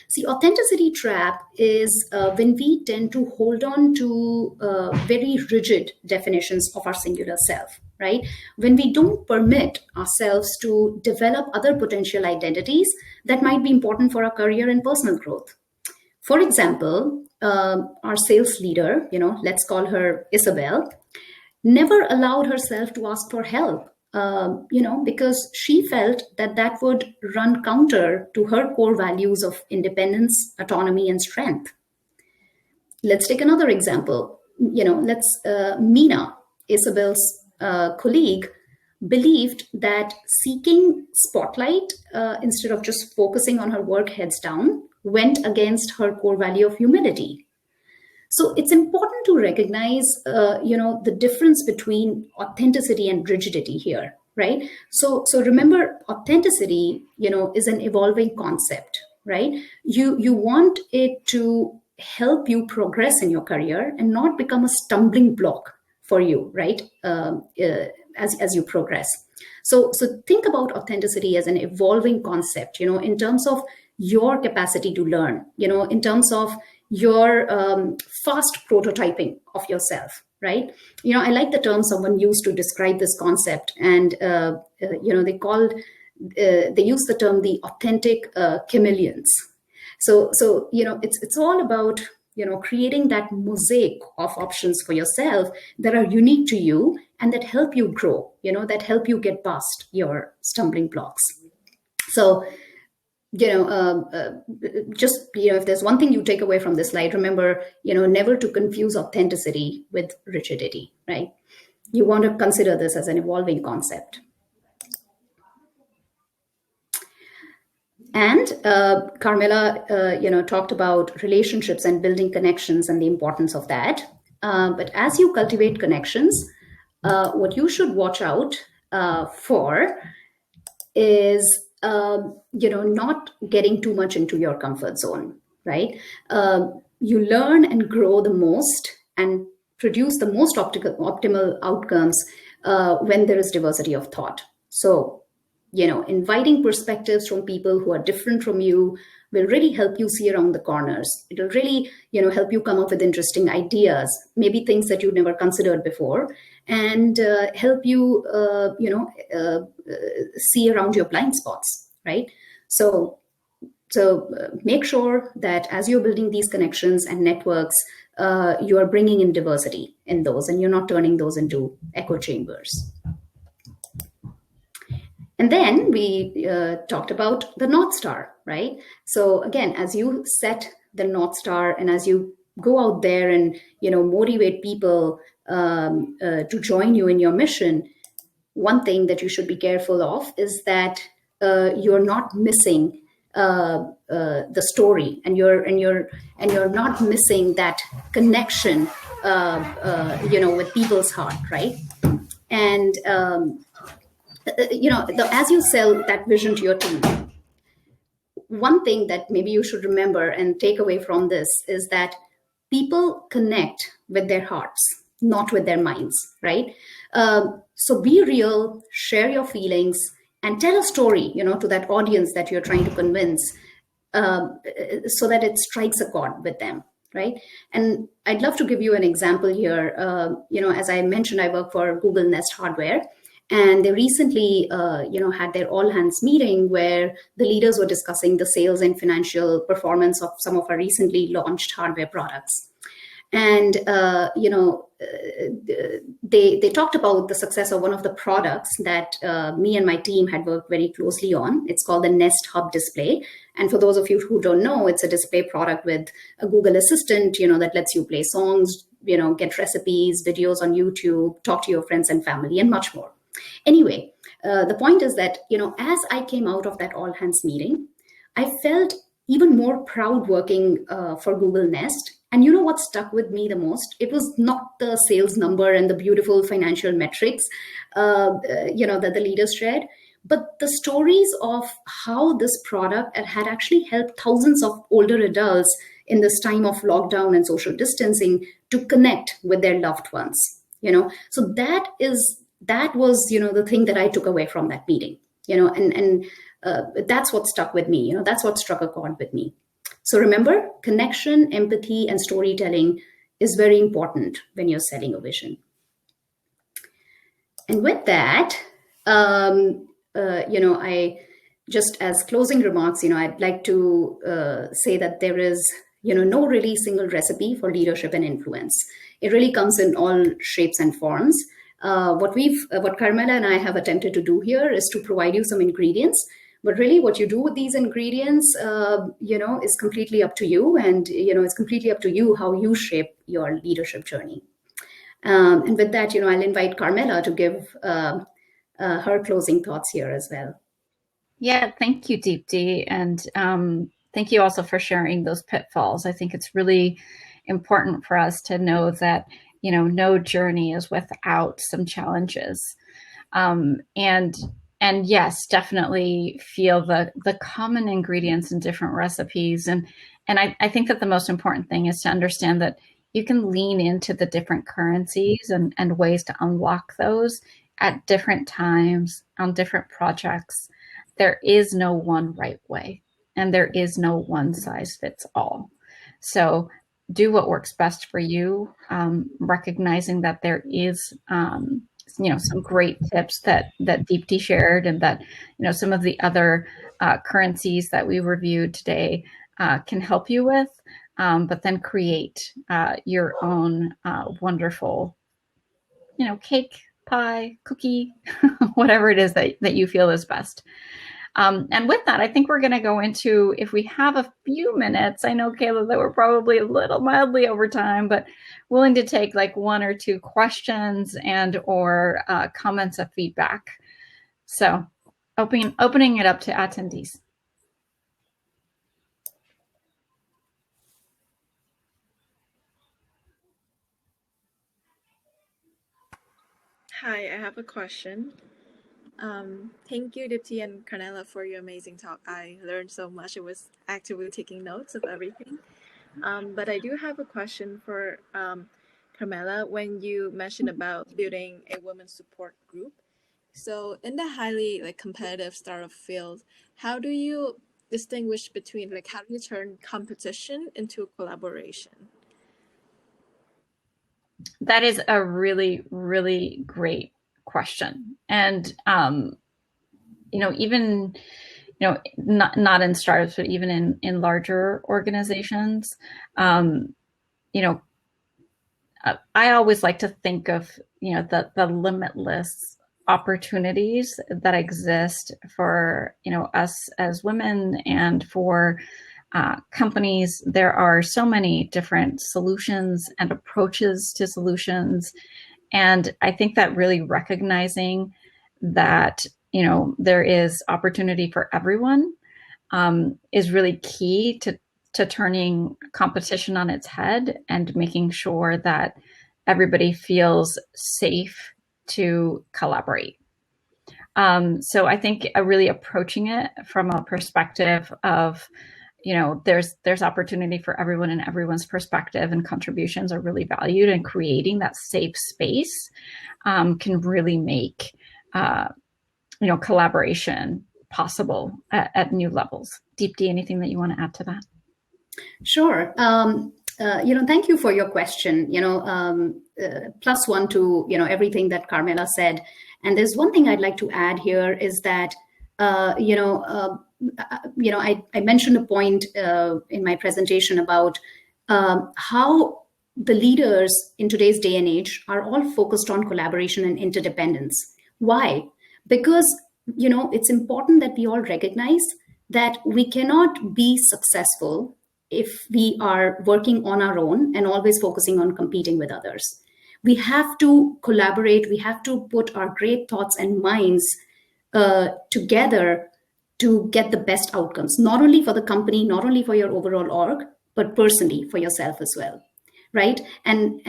See, authenticity trap is when we tend to hold on to very rigid definitions of our singular self, right? When we don't permit ourselves to develop other potential identities that might be important for our career and personal growth. For example, our sales leader, let's call her Isabel, never allowed herself to ask for help. Because she felt that would run counter to her core values of independence, autonomy, and strength. Let's take another example. Mina, Isabel's colleague, believed that seeking spotlight instead of just focusing on her work heads down went against her core value of humility. So it's important to recognize, the difference between authenticity and rigidity here, right? So remember, authenticity, is an evolving concept, right? You want it to help you progress in your career and not become a stumbling block for you, right? As you progress. So think about authenticity as an evolving concept, in terms of your capacity to learn, in terms of your fast prototyping of yourself, right? I like the term someone used to describe this concept, and they use the term the authentic chameleons. So it's all about creating that mosaic of options for yourself that are unique to you and that help you grow, that help you get past your stumbling blocks. So if there's one thing you take away from this slide, remember, never to confuse authenticity with rigidity, right? You want to consider this as an evolving concept. And Carmela, talked about relationships and building connections and the importance of that. But as you cultivate connections, what you should watch out for is not getting too much into your comfort zone, right? You learn and grow the most and produce the most optimal outcomes when there is diversity of thought. So, inviting perspectives from people who are different from you will really help you see around the corners. It'll really, help you come up with interesting ideas, maybe things that you never considered before, and help you, see around your blind spots, right? So make sure that as you're building these connections and networks, you are bringing in diversity in those, and you're not turning those into echo chambers. And then we talked about the North Star, right? So again, as you set the North Star and as you go out there and, motivate people to join you in your mission, one thing that you should be careful of is that you're not missing the story, and you're not missing that connection, with people's heart, right? And as you sell that vision to your team, one thing that maybe you should remember and take away from this is that people connect with their hearts, not with their minds, right? So be real, share your feelings, and tell a story, to that audience that you're trying to convince, so that it strikes a chord with them, right? And I'd love to give you an example here. As I mentioned, I work for Google Nest Hardware, and they recently, had their all hands meeting where the leaders were discussing the sales and financial performance of some of our recently launched hardware products. And they talked about the success of one of the products that me and my team had worked very closely on. It's called the Nest Hub display. And for those of you who don't know, it's a display product with a Google Assistant, that lets you play songs, get recipes, videos on YouTube, talk to your friends and family, and much more. Anyway, the point is that, as I came out of that all hands meeting, I felt even more proud working for Google Nest. And you know what stuck with me the most? It was not the sales number and the beautiful financial metrics, that the leaders shared, but the stories of how this product had actually helped thousands of older adults in this time of lockdown and social distancing to connect with their loved ones. So that was the thing that I took away from that meeting. And that's what stuck with me. That's what struck a chord with me. So remember, connection, empathy, and storytelling is very important when you're selling a vision. And with that, I just, as closing remarks, I'd like to say that there is, no really single recipe for leadership and influence. It really comes in all shapes and forms. What Carmela and I have attempted to do here is to provide you some ingredients. But really, what you do with these ingredients, is completely up to you. And, it's completely up to you how you shape your leadership journey. And with that, I'll invite Carmela to give her closing thoughts here as well. Yeah, thank you, Deepti. And thank you also for sharing those pitfalls. I think it's really important for us to know that, no journey is without some challenges. And yes, definitely feel the common ingredients in different recipes. And I think that the most important thing is to understand that you can lean into the different currencies and ways to unlock those at different times on different projects. There is no one right way, and there is no one size fits all. So do what works best for you, recognizing that there is some great tips that Deepti shared, and that some of the other currencies that we reviewed today can help you with, but then create your own wonderful cake, pie, cookie, whatever it is that you feel is best. And with that, I think we're going to go into, if we have a few minutes, I know, Kayla, that we're probably a little mildly over time, but willing to take like one or two questions and or comments of feedback. So opening it up to attendees. Hi, I have a question. Thank you, Dipti and Carnella, for your amazing talk. I learned so much. I was actively taking notes of everything. But I do have a question for Carmela. When you mentioned about building a women's support group, so in the highly competitive startup field, how do you distinguish between how do you turn competition into collaboration? That is a really, really great question. And, even, not in startups, but even in larger organizations, I always like to think of, the limitless opportunities that exist for, us as women and for companies. There are so many different solutions and approaches to solutions. And I think that really recognizing that, there is opportunity for everyone is really key to turning competition on its head and making sure that everybody feels safe to collaborate. So I think really approaching it from a perspective of, there's opportunity for everyone, and everyone's perspective and contributions are really valued, and creating that safe space can really make, collaboration possible at new levels. Deepti, anything that you want to add to that? Sure. Thank you for your question. Plus one to everything that Carmela said. And there's one thing I'd like to add here is that I mentioned a point in my presentation about how the leaders in today's day and age are all focused on collaboration and interdependence. Why? Because it's important that we all recognize that we cannot be successful if we are working on our own and always focusing on competing with others. We have to collaborate. We have to put our great thoughts and minds together to get the best outcomes, not only for the company, not only for your overall org, but personally for yourself as well, right? And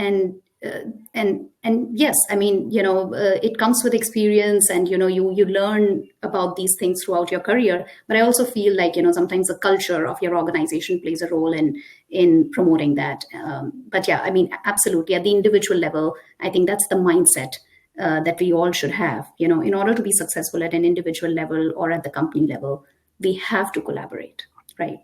yes, it comes with experience, and you learn about these things throughout your career. But I also feel like sometimes the culture of your organization plays a role in promoting that. But yeah, absolutely, at the individual level, I think that's the mindset that we all should have. In order to be successful at an individual level or at the company level, we have to collaborate, right?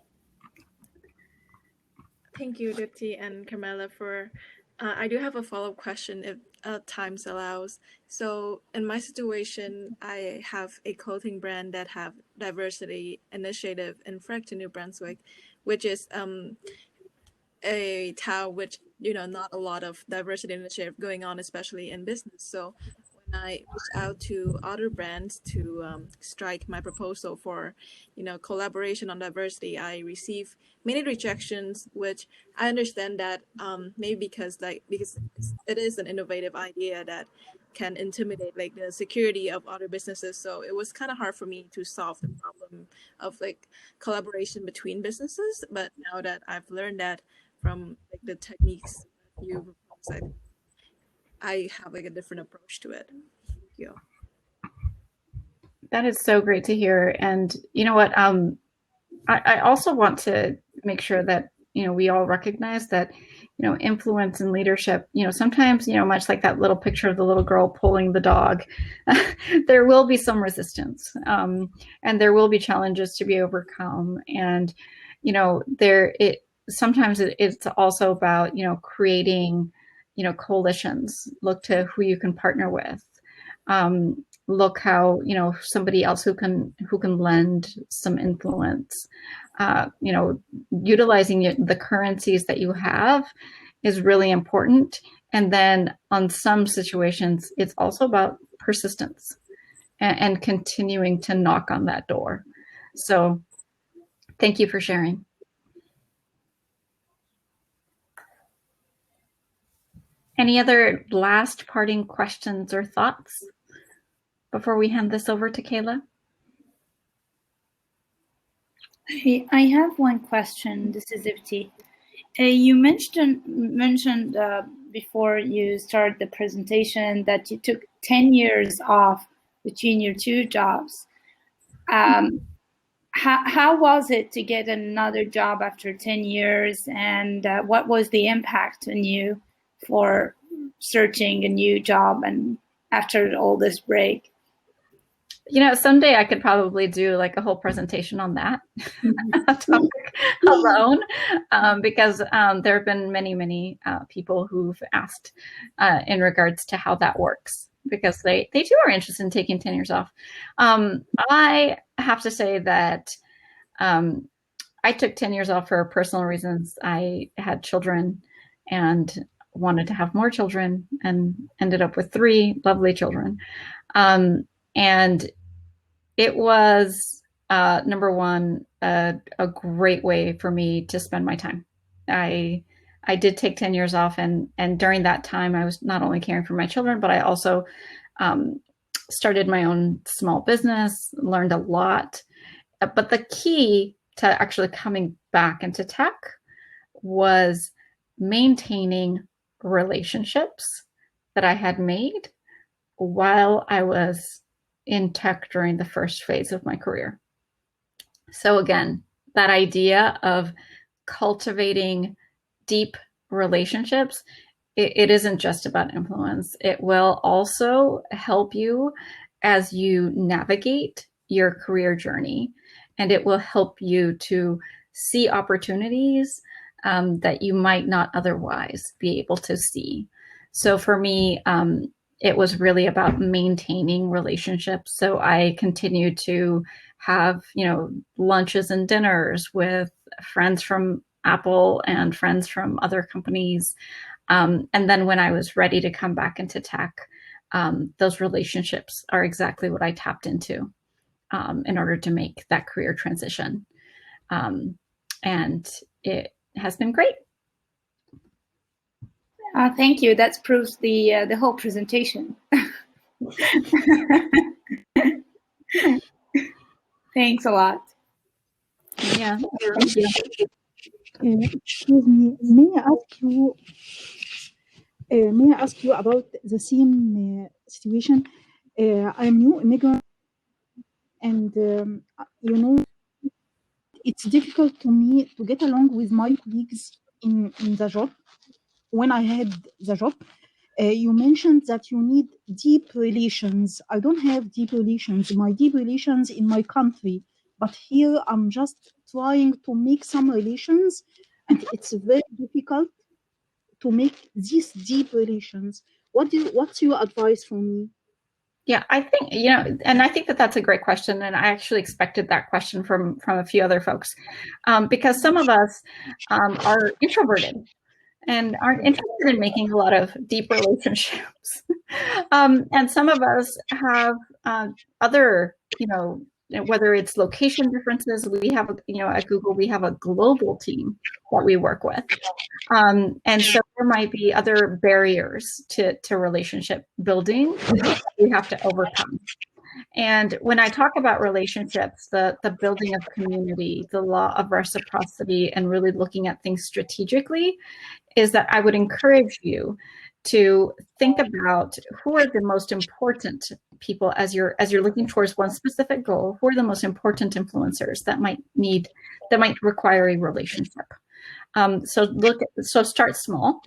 Thank you, Dipti and Carmela, for. I do have a follow-up question if time allows. So in my situation, I have a clothing brand that have diversity initiative in Fredericton, New Brunswick, which is a town which not a lot of diversity initiative going on, especially in business. So when I reached out to other brands to strike my proposal for collaboration on diversity, I received many rejections, which I understand that maybe because it is an innovative idea that can intimidate like the security of other businesses. So it was kind of hard for me to solve the problem of like collaboration between businesses. But now that I've learned that from like the techniques that you proposed, I have like a different approach to it. Thank you. That is so great to hear. And you know what? I also want to make sure that we all recognize that influence and leadership. Sometimes much like that little picture of the little girl pulling the dog, there will be some resistance, and there will be challenges to be overcome. And sometimes it's also about creating coalitions. Look to who you can partner with. Look how somebody else who can lend some influence. Utilizing the currencies that you have is really important. And then on some situations, it's also about persistence and continuing to knock on that door. So thank you for sharing. Any other last parting questions or thoughts before we hand this over to Kayla? I have one question. This is Ipti. You mentioned before you started the presentation that you took 10 years off between your two jobs. How was it to get another job after 10 years, and what was the impact on you for searching a new job and after all this break? Someday I could probably do like a whole presentation on that topic alone, because there have been many people who've asked in regards to how that works, because they too are interested in taking 10 years off. I have to say that I took 10 years off for personal reasons. I had children and wanted to have more children, and ended up with 3 lovely children. And it was, number one, a great way for me to spend my time. I did take 10 years off, and during that time, I was not only caring for my children, but I also started my own small business, learned a lot. but the key to actually coming back into tech was maintaining relationships that I had made while I was in tech during the first phase of my career. So again, that idea of cultivating deep relationships, it isn't just about influence. It will also help you as you navigate your career journey, and it will help you to see opportunities that you might not otherwise be able to see. So for me, it was really about maintaining relationships. So I continued to have, lunches and dinners with friends from Apple and friends from other companies. And then when I was ready to come back into tech, those relationships are exactly what I tapped into in order to make that career transition. And it has been great. Thank you. That proves the whole presentation. Thanks a lot. Yeah, thank you. Excuse me, may I ask you about the same situation? I'm new immigrant, and it's difficult to me to get along with my colleagues in the job. When I had the job, you mentioned that you need deep relations. I don't have deep relations. My deep relations in my country, but here I'm just trying to make some relations, and it's very difficult to make these deep relations. What's your advice for me? Yeah, I think, and I think that that's a great question. And I actually expected that question from a few other folks, because some of us are introverted and aren't interested in making a lot of deep relationships. And some of us have other, whether it's location differences, we have, at Google, we have a global team that we work with. And so there might be other barriers to relationship building we have to overcome. And when I talk about relationships, the building of community, the law of reciprocity, and really looking at things strategically, is that I would encourage you to think about who are the most important people as you're looking towards one specific goal. Who are the most important influencers that might require a relationship? So start small,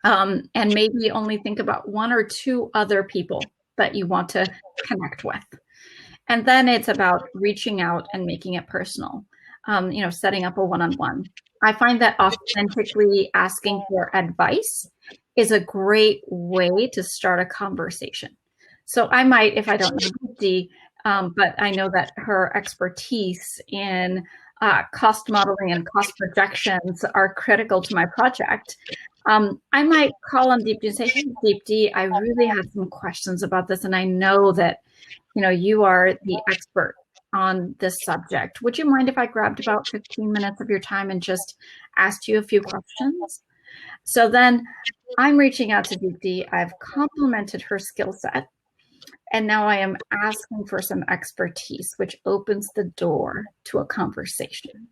and maybe only think about one or two other people that you want to connect with. And then it's about reaching out and making it personal, setting up a one-on-one. I find that authentically asking for advice is a great way to start a conversation. So I might, if I don't know Dee, but I know that her expertise in cost modeling and cost projections are critical to my project. I might call on Deepti and say, hey, Deepti, I really had some questions about this, and I know that, you are the expert on this subject. Would you mind if I grabbed about 15 minutes of your time and just asked you a few questions? So then I'm reaching out to Deepti. I've complimented her skill set, and now I am asking for some expertise, which opens the door to a conversation.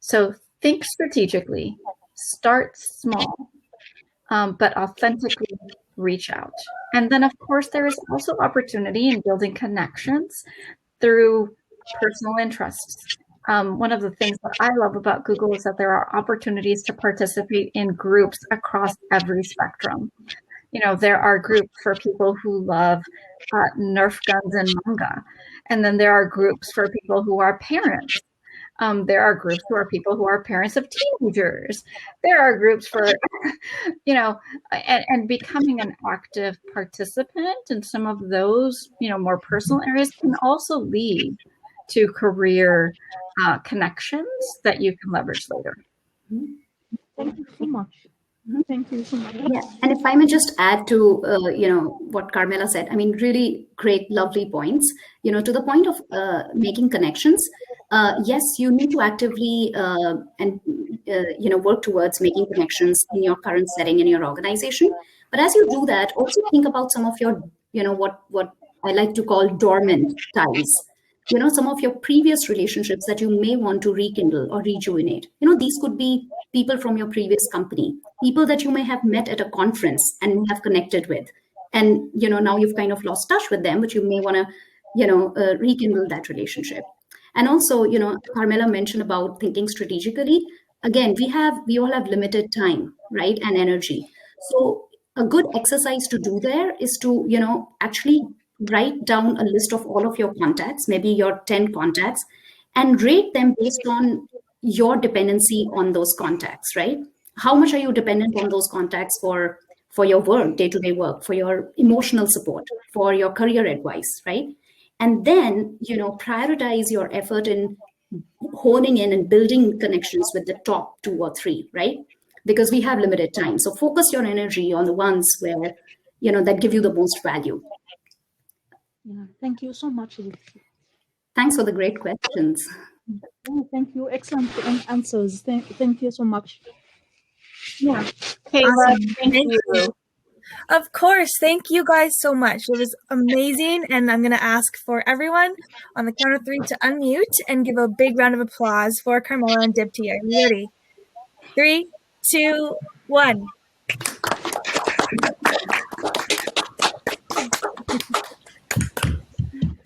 So think strategically, start small, but authentically reach out. And then, of course, there is also opportunity in building connections through personal interests. One of the things that I love about Google is that there are opportunities to participate in groups across every spectrum. There are groups for people who love Nerf guns and manga. And then there are groups for people who are parents. There are groups for people who are parents of teenagers. There are groups for, and becoming an active participant in some of those, more personal areas can also lead to career connections that you can leverage later. Thank you so much. Thank you so much. Yeah, and if I may just add to what Carmela said, I mean, really great, lovely points. To the point of making connections. Yes, you need to actively work towards making connections in your current setting in your organization. But as you do that, also think about some of your what I like to call dormant ties. some of your previous relationships that you may want to rekindle or rejuvenate. These could be people from your previous company, people that you may have met at a conference and may have connected with. And, now you've kind of lost touch with them, but you may want to, rekindle that relationship. And also, Carmela mentioned about thinking strategically. Again, we all have limited time, right? And energy. So a good exercise to do there is to, actually write down a list of all of your contacts, maybe your 10 contacts, and rate them based on your dependency on those contacts, right? How much are you dependent on those contacts for your work, day-to-day work, for your emotional support, for your career advice, right? And then, prioritize your effort in honing in and building connections with the top 2 or 3, right? Because we have limited time. So focus your energy on the ones where, that give you the most value. Yeah, thank you so much, Dipti. Thanks for the great questions. Oh, thank you. Excellent answers. Thank you so much. Yeah. Kayla, Awesome. thank you. Of course. Thank you guys so much. It was amazing. And I'm going to ask for everyone on the count of 3 to unmute and give a big round of applause for Carmela and Dipti. Are you ready? 3, 2, 1.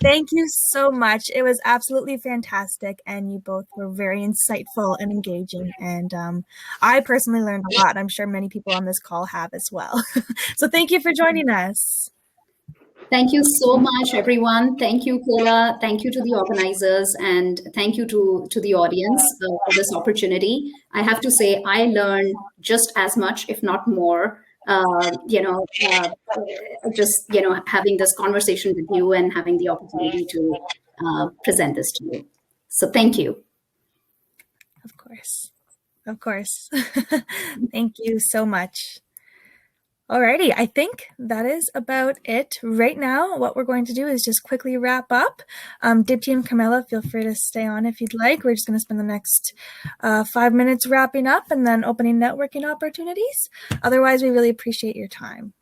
Thank you so much. It was absolutely fantastic, and you both were very insightful and engaging. And I personally learned a lot. I'm sure many people on this call have as well. So thank you for joining us. Thank you so much, everyone. Thank you, Kola. Thank you to the organizers, and thank you to the audience for this opportunity. I have to say, I learned just as much, if not more, just having this conversation with you and having the opportunity to present this to you. So thank you. Of course. Of course. Thank you so much. Alrighty, I think that is about it. Right now, what we're going to do is just quickly wrap up. Dipti and Carmela, feel free to stay on if you'd like. We're just going to spend the next 5 minutes wrapping up and then opening networking opportunities. Otherwise, we really appreciate your time.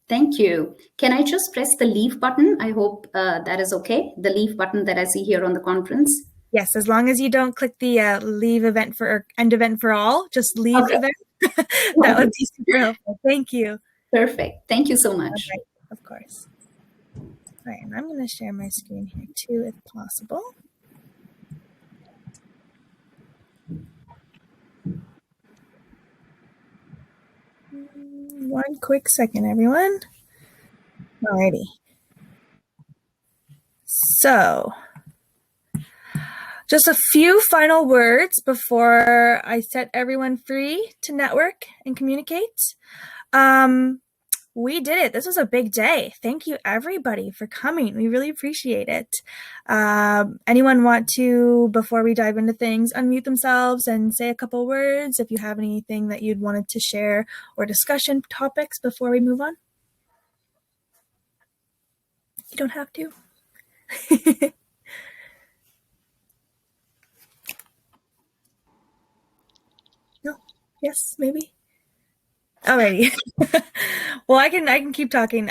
Thank you. Can I just press the leave button? I hope that is okay. The leave button that I see here on the conference. Yes, as long as you don't click the leave event for or end event for all, just leave event. That would be super helpful. Thank you. Perfect. Thank you so much. Right, of course. All right, and I'm going to share my screen here too, if possible. One quick second, everyone. Alrighty. So, just a few final words before I set everyone free to network and communicate. We did it. This was a big day. Thank you, everybody, for coming. We really appreciate it. Anyone want to, before we dive into things, unmute themselves and say a couple words if you have anything that you'd wanted to share or discussion topics before we move on? You don't have to. No? Yes? Maybe? Alrighty. Well, I can keep talking.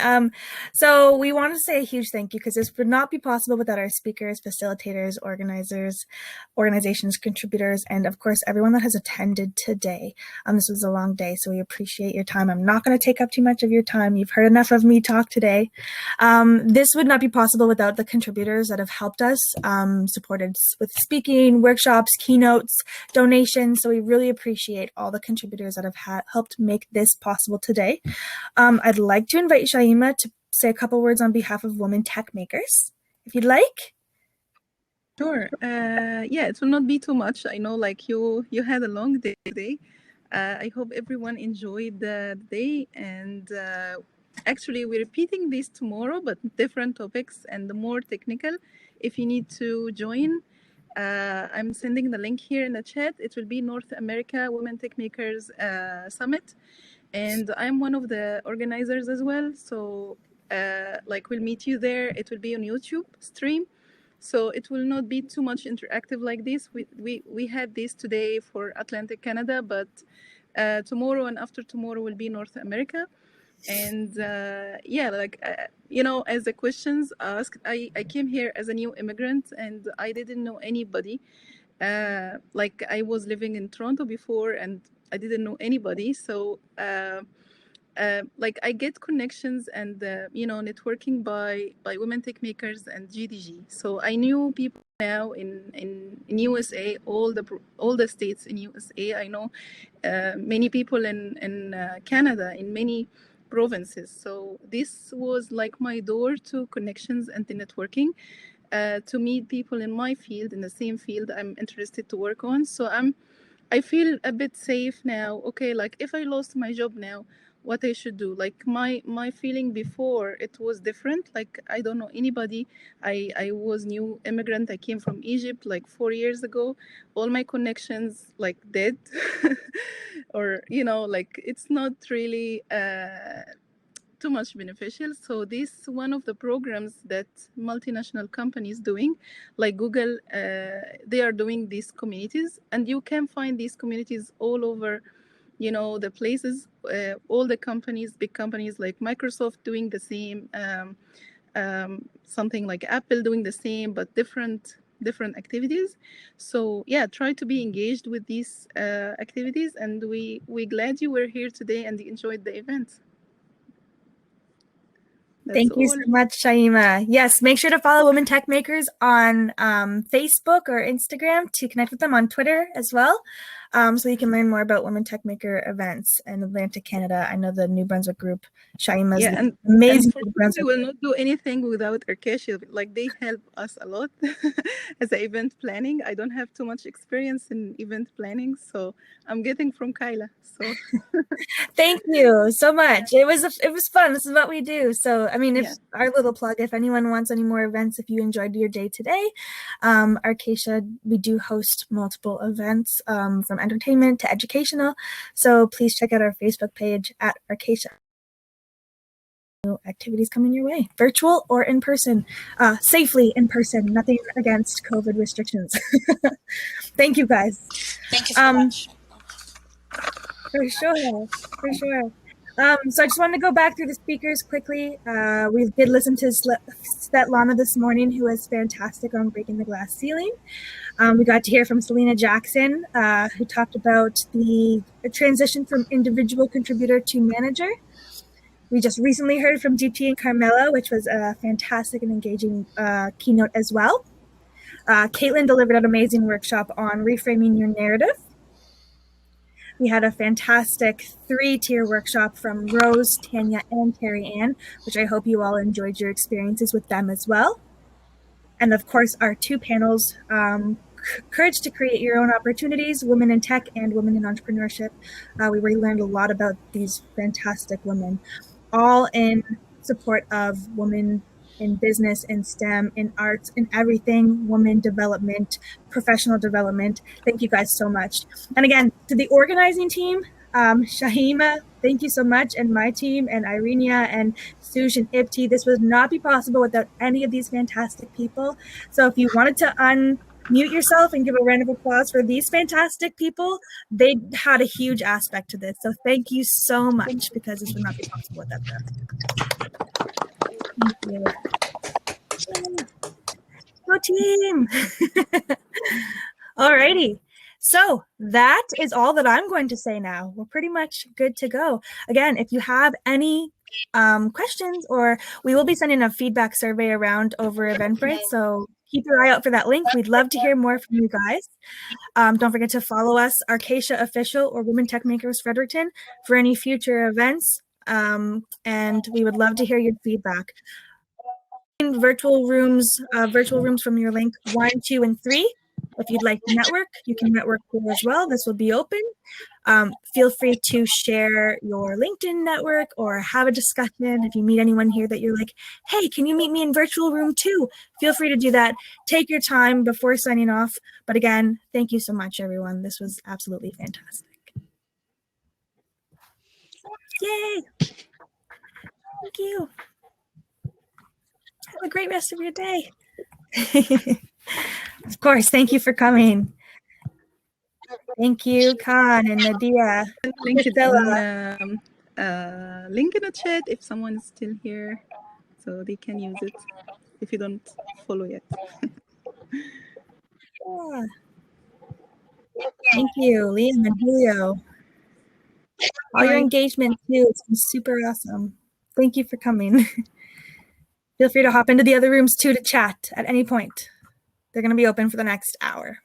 So we want to say a huge thank you because this would not be possible without our speakers, facilitators, organizers, organizations, contributors, and of course, everyone that has attended today. This was a long day, so we appreciate your time. I'm not going to take up too much of your time. You've heard enough of me talk today. This would not be possible without the contributors that have helped us, supported with speaking, workshops, keynotes, donations. So we really appreciate all the contributors that have helped make this possible today. I'd like to invite Shaima to say a couple words on behalf of Women Tech Makers, if you'd like. Sure. Yeah, it will not be too much. I know, like you had a long day today. I hope everyone enjoyed the day. And actually, we're repeating this tomorrow, but different topics and more technical. If you need to join, I'm sending the link here in the chat. It will be North America Women Tech Makers Summit. And I'm one of the organizers as well. So we'll meet you there. It will be on YouTube stream. So it will not be too much interactive like this. We had this today for Atlantic Canada, but tomorrow and after tomorrow will be North America. And yeah, like as the questions asked, I came here as a new immigrant and I didn't know anybody. Like I was living in Toronto before and I didn't know anybody. So like I get connections and networking by women tech makers and GDG. So I knew people now in USA, all the states in USA. I know many people in Canada, in many provinces. So this was like my door to connections and to networking, to meet people in my field, in the same field I'm interested to work on. So I feel a bit safe now. Okay, like if I lost my job now, what I should do? Like my feeling before, it was different. Like I don't know anybody. I was new immigrant. I came from Egypt like 4 years ago. All my connections like dead, or like it's not really too much beneficial. So this one of the programs that multinational companies doing, like Google, they are doing these communities, and you can find these communities all over, the places. All the companies, big companies like Microsoft doing the same, something like Apple doing the same, but different activities. So yeah, try to be engaged with these activities, and we glad you were here today and you enjoyed the event. Thank you so much, Shaima. Yes, make sure to follow Women Tech Makers on Facebook or Instagram, to connect with them on Twitter as well, so you can learn more about Women Tech Maker events in Atlantic Canada. I know the New Brunswick group, Shaima's amazing. And we will not do anything without Arcacia. Like they help us a lot as an event planning. I don't have too much experience in event planning, so I'm getting from Kyla. So thank you so much. It was fun. This is what we do. So I mean, if our little plug, if anyone wants any more events, if you enjoyed your day today, Arcacia, we do host multiple events, from entertainment to educational. So please check out our Facebook page at Arcacia. Activities coming your way, virtual or in person, safely in person, nothing against COVID restrictions. Thank you guys. Thank you so much. For sure. So I just wanted to go back through the speakers quickly. We did listen to Svetlana this morning, who was fantastic on breaking the glass ceiling. We got to hear from Selena Jackson, who talked about the transition from individual contributor to manager. We just recently heard from Deepti and Carmela, which was a fantastic and engaging keynote as well. Caitlin delivered an amazing workshop on reframing your narrative. We had a fantastic 3-tier workshop from Rose, Tanya, and Terry Ann, which I hope you all enjoyed your experiences with them as well. And of course, our 2 panels, Courage to Create Your Own Opportunities, Women in Tech and Women in Entrepreneurship. We really learned a lot about these fantastic women, all in support of women in business, in STEM, in arts, in everything, women development, professional development. Thank you guys so much. And again, to the organizing team, Shahima, thank you so much, and my team, and Irenia, and Sush, and Ibti. This would not be possible without any of these fantastic people. So if you wanted to unmute yourself and give a round of applause for these fantastic people, they had a huge aspect to this. So thank you so much, because this would not be possible without them. Thank you. Go team. Alrighty. So that is all that I'm going to say now. We're pretty much good to go. Again, if you have any questions, or we will be sending a feedback survey around over Eventbrite, so keep your eye out for that link. We'd love to hear more from you guys. Don't forget to follow us, Arcacia Official or Women Tech Makers Fredericton, for any future events, and we would love to hear your feedback. Virtual rooms from your link 1, 2, and 3. If you'd like to network, you can network here as well. This will be open. Feel free to share your LinkedIn network or have a discussion. If you meet anyone here that you're like, hey, can you meet me in virtual room 2? Feel free to do that. Take your time before signing off. But again, thank you so much, everyone. This was absolutely fantastic. Yay! Thank you. Have a great rest of your day. Of course, thank you for coming. Thank you, Khan and Nadia. LinkedIn, link in the chat if someone is still here, so they can use it if you don't follow yet. Yeah. Thank you, Liam and Julio. All your engagement too. It's been super awesome. Thank you for coming. Feel free to hop into the other rooms too to chat at any point. They're going to be open for the next hour.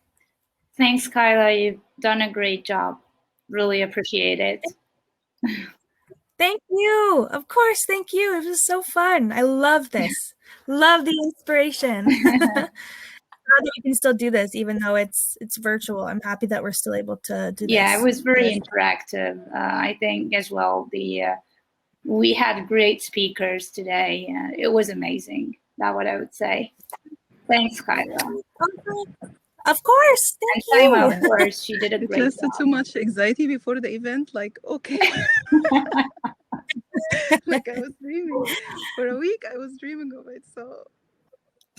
Thanks, Kyla. You've done a great job. Really appreciate it. Thank you. Of course. Thank you. It was so fun. I love this. Love the inspiration. Glad that we can still do this, even though it's virtual. I'm happy that we're still able to do this. Yeah, it was very interactive. I think as well. We had great speakers today. It was amazing. That's what I would say. Thanks, Kyla. Of course. Thank you. Saima, of course, she did a great job. Just too much anxiety before the event. Like, okay. Like I was dreaming for a week. I was dreaming of it. So.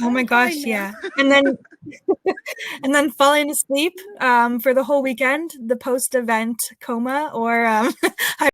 Oh my gosh, yeah. And then falling asleep for the whole weekend, the post-event coma or